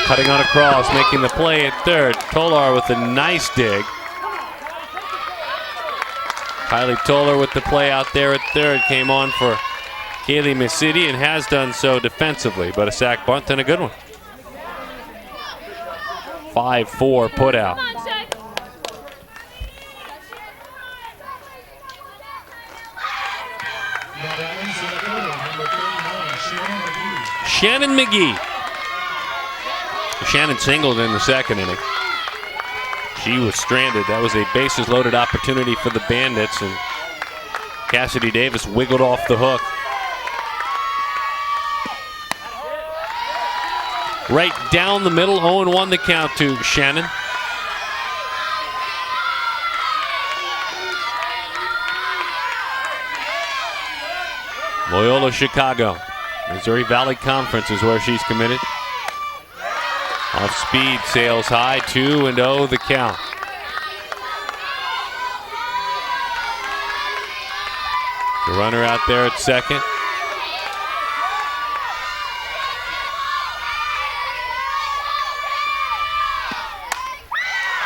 cutting on across, making the play at third. Tolar with a nice dig. Kylie Tolar with the play out there at third, came on for Kaylee Masidi and has done so defensively, but a sac bunt and a good one. 5-4 put out. Shannon McGee. Shannon singled in the second inning. She was stranded. That was a bases loaded opportunity for the Bandits, and Cassidy Davis wiggled off the hook. Right down the middle, 0-1 the count to Shannon. Loyola Chicago. Missouri Valley Conference is where she's committed. Off speed, sails high, 2-0 the count. The runner out there at second.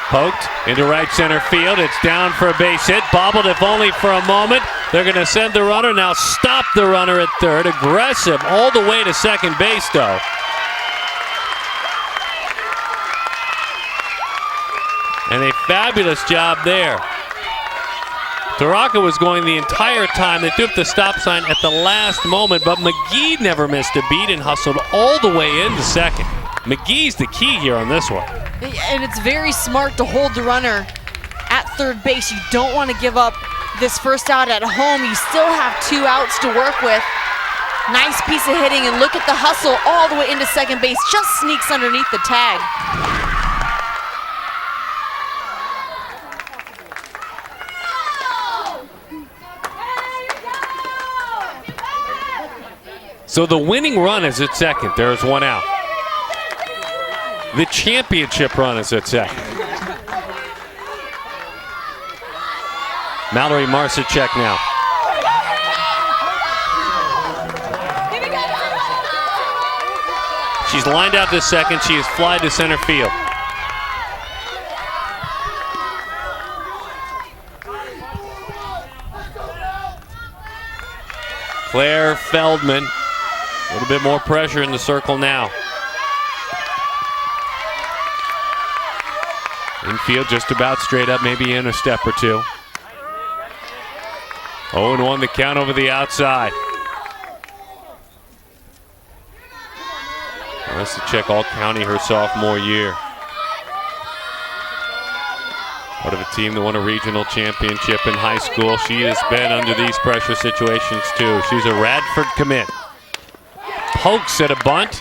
Poked into right center field. It's down for a base hit. Bobbled, if only for a moment. They're going to send the runner. Now stop the runner at third. Aggressive all the way to second base, though. And a fabulous job there. Taraka was going the entire time. They threw up the stop sign at the last moment, but McGee never missed a beat and hustled all the way into second. McGee's the key here on this one. And it's very smart to hold the runner at third base. You don't want to give up this first out at home. You still have 2 outs to work with. Nice piece of hitting, and look at the hustle all the way into second base. Just sneaks underneath the tag. So the winning run is at second. There's 1 out. The championship run is at second. Mallory Marcicek now. She's lined out to second. She has flied to center field. Claire Feldman. A little bit more pressure in the circle now. Infield just about straight up, maybe in a step or two. 0-1 the count over the outside. Marcicek all-county her sophomore year. Part of a team that won a regional championship in high school. She has been under these pressure situations too. She's a Radford commit. Pokes at a bunt.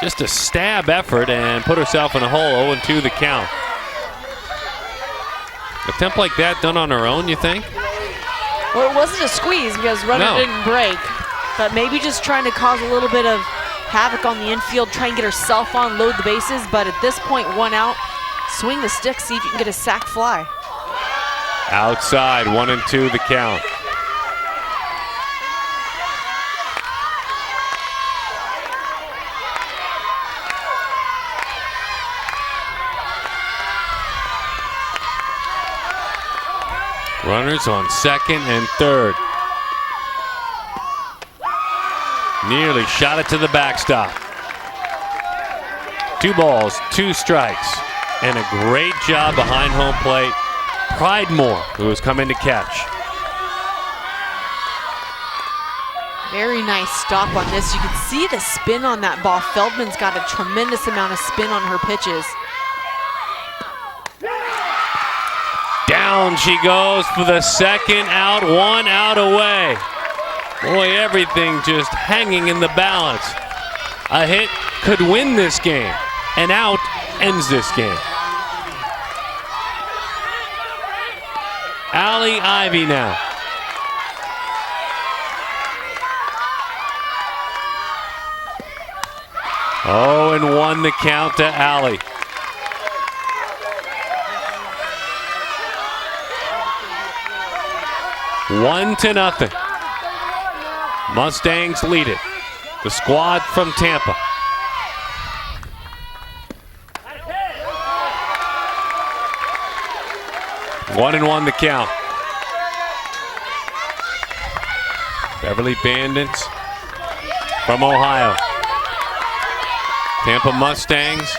Just a stab effort and put herself in a hole. 0-2 the count. Attempt like that done on her own, you think? Well, it wasn't a squeeze because runner didn't break, but maybe just trying to cause a little bit of havoc on the infield, try and get herself on, load the bases, but at this point, 1 out, swing the stick, see if you can get a sac fly. Outside, 1-2 the count. Runners on second and third. Nearly shot it to the backstop. 2 balls, 2 strikes, and a great job behind home plate. Pridemore, who has come in to catch. Very nice stop on this. You can see the spin on that ball. Feldman's got a tremendous amount of spin on her pitches. Down she goes for the second out, 1 out away. Boy, everything just hanging in the balance. A hit could win this game. An out ends this game. Allie Ivy now. Oh, and 1 the count to Allie. One to nothing. Mustangs lead it. The squad from Tampa. One and 1 the count. Beverly Bandits from Ohio. Tampa Mustangs.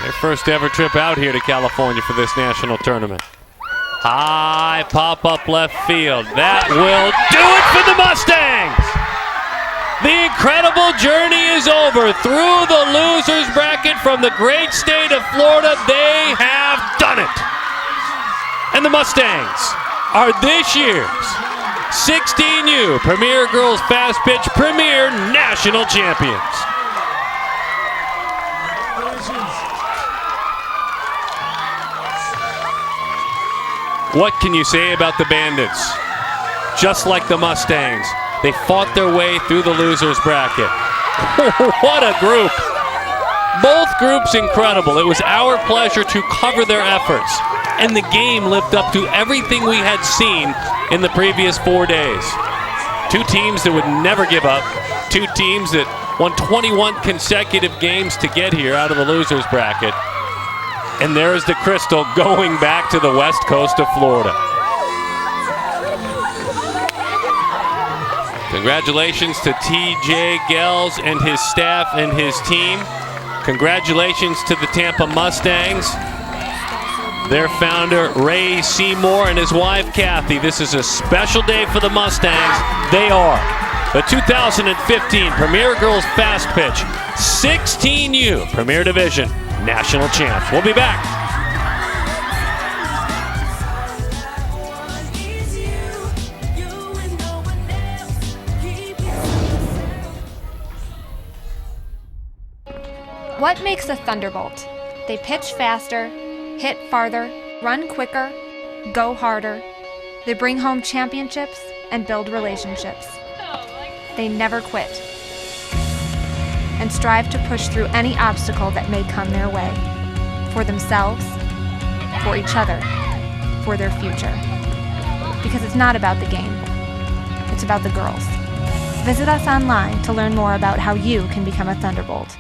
Their first ever trip out here to California for this national tournament. High pop-up left field. That will do it for the Mustangs! The incredible journey is over. Through the losers bracket from the great state of Florida, they have done it. And the Mustangs are this year's 16U Premier Girls Fast Pitch Premier National Champions. What can you say about the Bandits? Just like the Mustangs, they fought their way through the losers bracket. What a group. Both groups incredible. It was our pleasure to cover their efforts, and the game lived up to everything we had seen in the previous 4 days. 2 teams that would never give up, 2 teams that won 21 consecutive games to get here out of the losers bracket. And there's the Crystal going back to the west coast of Florida. Congratulations to TJ Gels and his staff and his team. Congratulations to the Tampa Mustangs. Their founder, Ray Seymour, and his wife, Kathy. This is a special day for the Mustangs. They are the 2015 Premier Girls Fast Pitch 16U Premier Division National Champs. We'll be back. What makes a Thunderbolt? They pitch faster, hit farther, run quicker, go harder. They bring home championships and build relationships. They never quit and strive to push through any obstacle that may come their way, for themselves, for each other, for their future. Because it's not about the game, it's about the girls. Visit us online to learn more about how you can become a Thunderbolt.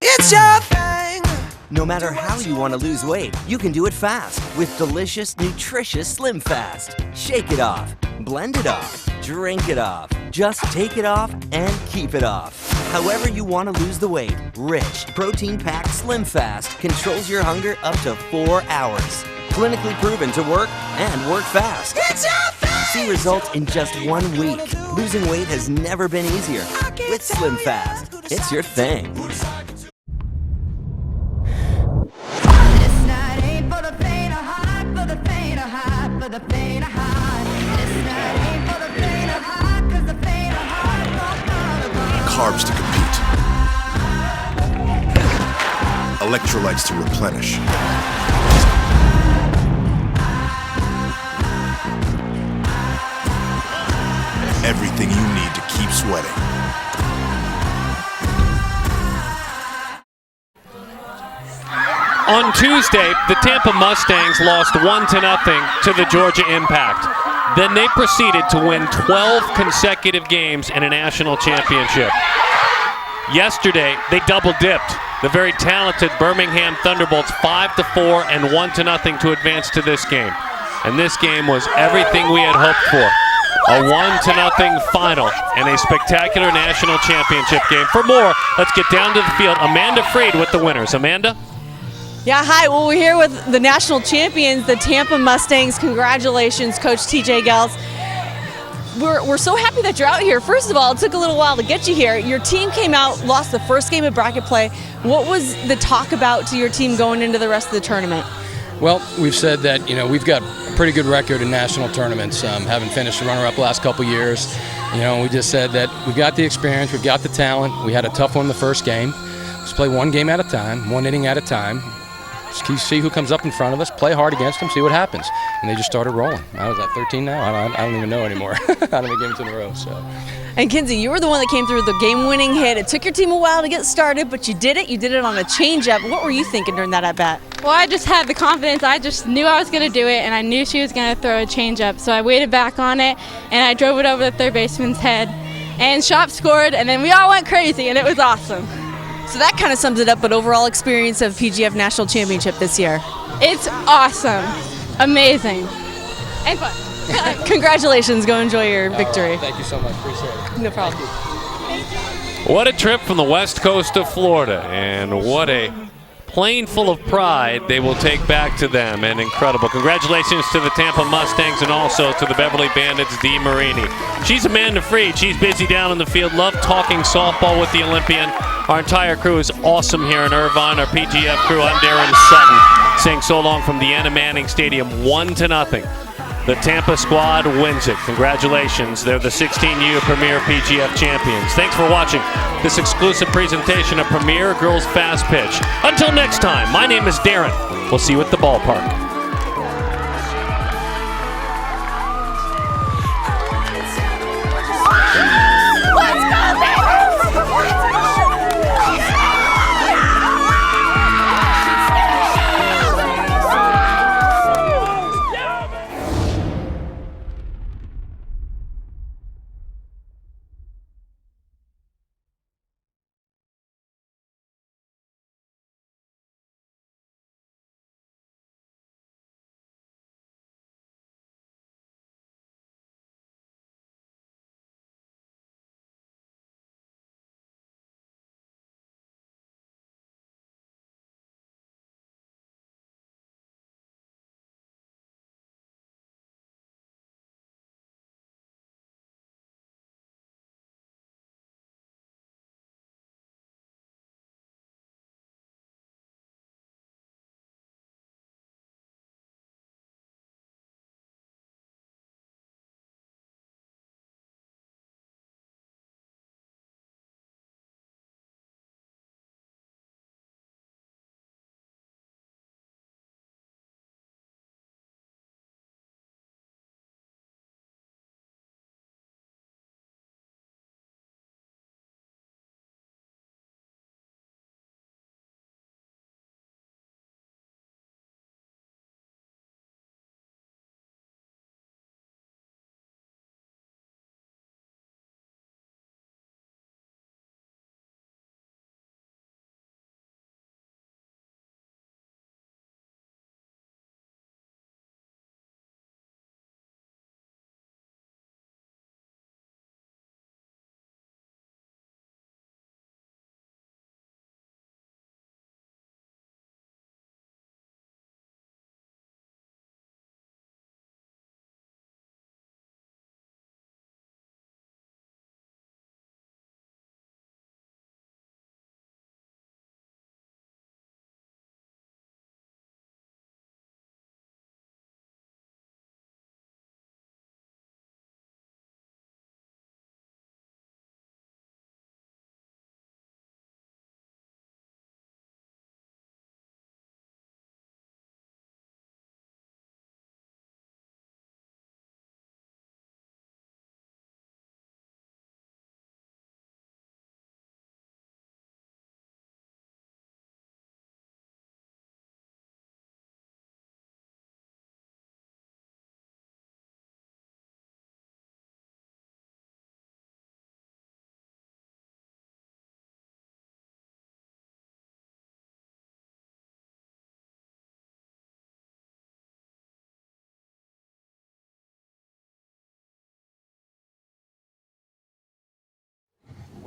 It's your thing! No matter how you want to lose weight, you can do it fast with delicious, nutritious Slim Fast. Shake it off, blend it off, drink it off. Just take it off and keep it off. However you want to lose the weight, rich, protein-packed Slim Fast controls your hunger up to 4 hours. Clinically proven to work and work fast. It's your thing! See results in just 1 week. Losing weight has never been easier. With Slim Fast, it's your thing. Carbs to compete. Electrolytes to replenish. everything you need to keep sweating. On Tuesday, the Tampa Mustangs lost 1-0 to the Georgia Impact. Then they proceeded to win 12 consecutive games in a national championship. Yesterday, they double-dipped. The very talented Birmingham Thunderbolts 5-4 and 1-0 to advance to this game. And this game was everything we had hoped for. A 1-0 final and a spectacular national championship game. For more, let's get down to the field. Amanda Freed with the winners. Amanda? Yeah, hi. Well, we're here with the national champions, the Tampa Mustangs. Congratulations, Coach TJ Gels. We're so happy that you're out here. First of all, it took a little while to get you here. Your team came out, lost the first game of bracket play. What was the talk about to your team going into the rest of the tournament? Well, we've said that, we've got a pretty good record in national tournaments, having finished the runner-up last couple years. We just said that we've got the experience, we've got the talent. We had a tough one the first game. Let's play one game at a time, one inning at a time. Just see who comes up in front of us, play hard against them, see what happens. And they just started rolling. I was at 13 now. I don't even know anymore. How many games in a row? So. And Kinsey, you were the one that came through with the game-winning hit. It took your team a while to get started, but you did it. You did it on a changeup. What were you thinking during that at-bat? Well, I just had the confidence. I just knew I was going to do it, and I knew she was going to throw a changeup. So I waited back on it, and I drove it over the third baseman's head. And Shop scored, and then we all went crazy, and it was awesome. So that kind of sums it up, but overall experience of PGF National Championship this year. It's awesome. Amazing. And fun. Congratulations. Go enjoy your victory. Thank you so much. Appreciate it. No problem. What a trip from the west coast of Florida, and what a plane full of pride they will take back to them, and incredible. Congratulations to the Tampa Mustangs and also to the Beverly Bandits, Dee Marini. She's Amanda Freed. She's busy down in the field. Love talking softball with the Olympian. Our entire crew is awesome here in Irvine. Our PGF crew, I'm Darren Sutton, saying so long from the Anna Manning Stadium, 1-0. The Tampa squad wins it. Congratulations. They're the 16U Premier PGF champions. Thanks for watching this exclusive presentation of Premier Girls Fast Pitch. Until next time, my name is Darren. We'll see you at the ballpark.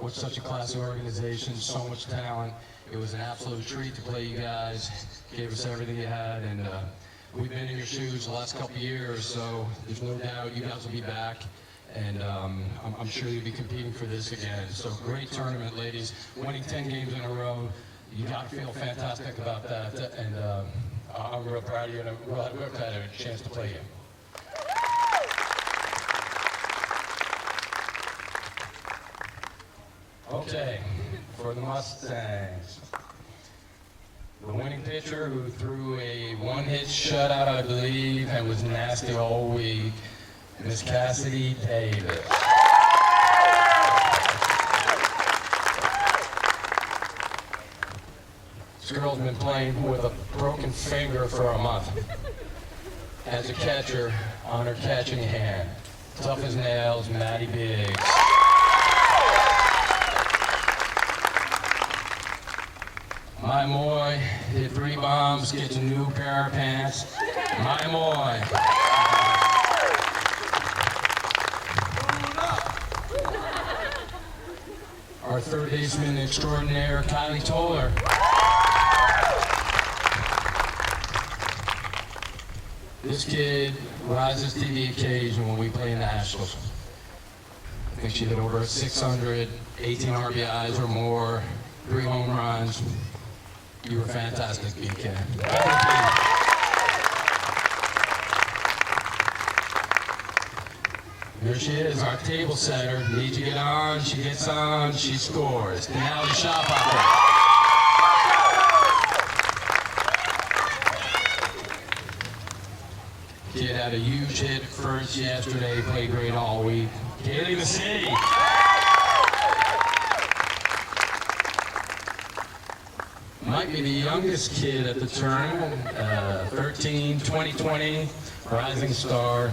with such a classy organization, so much talent. It was an absolute treat to play you guys. Gave us everything you had, and we've been in your shoes the last couple of years, so there's no doubt you guys will be back. And I'm sure you'll be competing for this again. So great tournament, ladies. Winning 10 games in a row, you got to feel fantastic about that. And I'm real proud of you, and I'm real glad I had a chance to play you. Okay, for the Mustangs. The winning pitcher who threw a one-hit shutout, I believe, and was nasty all week, Miss Cassidy Davis. This girl's been playing with a broken finger for a month. As a catcher, on her catching hand, tough as nails, Maddie Biggs. My boy hit 3 bombs, gets a new pair of pants. My boy. Our third baseman extraordinaire, Kylie Toller. This kid rises to the occasion when we play Nationals. I think she hit over 600, 18 RBIs or more, 3 home runs. You were fantastic, BK. Here she is, our table setter. Needs to get on, she gets on, she scores. Now the shot hopper. Kid had a huge hit first yesterday, played great all week. Kaylee the City. Might be the youngest kid at the tournament, 13, 2020, rising star.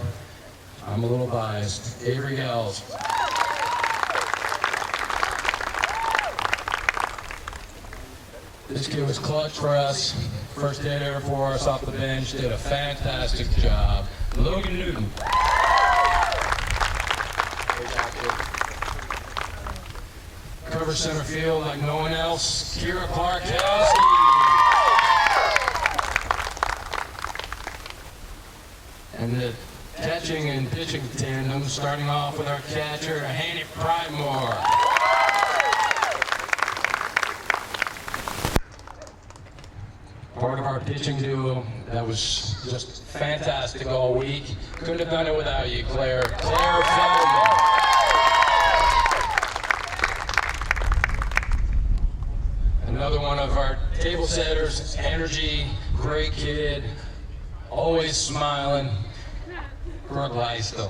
I'm a little biased. Avery Gels. This kid was clutch for us. First hitter for us off the bench. Did a fantastic job. Logan Newton. Cover center field like no one else. Kira Clarkowski. And the catching and pitching tandem, starting off with our catcher, Haney Pridemore. Part of our pitching duo that was just fantastic all week. Couldn't have done it without you, Claire. Claire Feldman. Another one of our table setters, energy, great kid, always smiling. Brooke Leistel.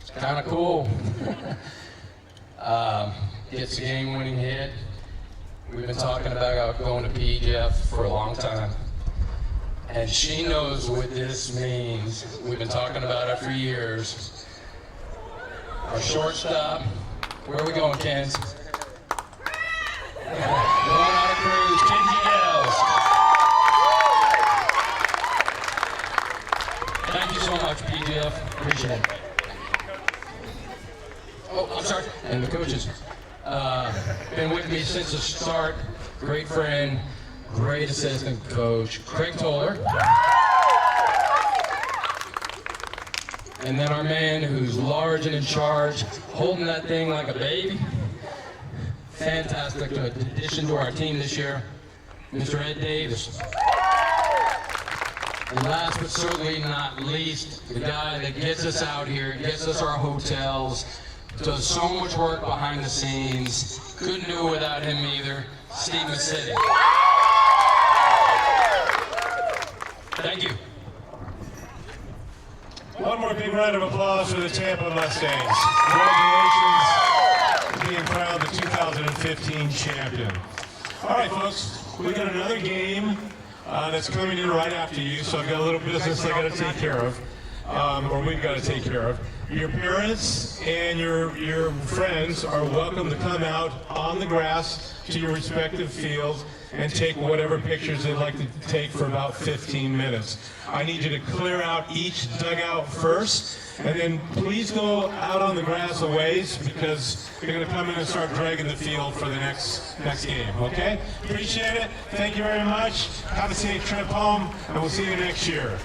It's kind of cool. Gets a game-winning hit. We've been talking about going to PGF for a long time. And she knows what this means. We've been talking about it for years. Our shortstop, where are we going, Kens? Going on a cruise, Kenzie Yells. Thank you so much, PGF. Appreciate it. Oh, I'm sorry. And the coaches. Been with me since the start. Great friend, great assistant coach, Craig Toller. And then our man who's large and in charge, holding that thing like a baby. Fantastic addition to our team this year, Mr. Ed Davis. And last but certainly not least, the guy that gets us out here, gets us our hotels, does so much work behind the scenes. Couldn't do it without him either, Steve Massetti. Thank you. One more big round of applause for the Tampa Mustangs. Congratulations being crowned the 2015 champion. All right, folks, we got another game that's coming in right after you, so I've got a little business I got to take care of, or we've got to take care of. Your parents and your friends are welcome to come out on the grass to your respective fields and take whatever pictures they'd like to take for about 15 minutes. I need you to clear out each dugout first, and then please go out on the grass a ways because you're going to come in and start dragging the field for the next game, okay? Appreciate it. Thank you very much. Have a safe trip home, and we'll see you next year.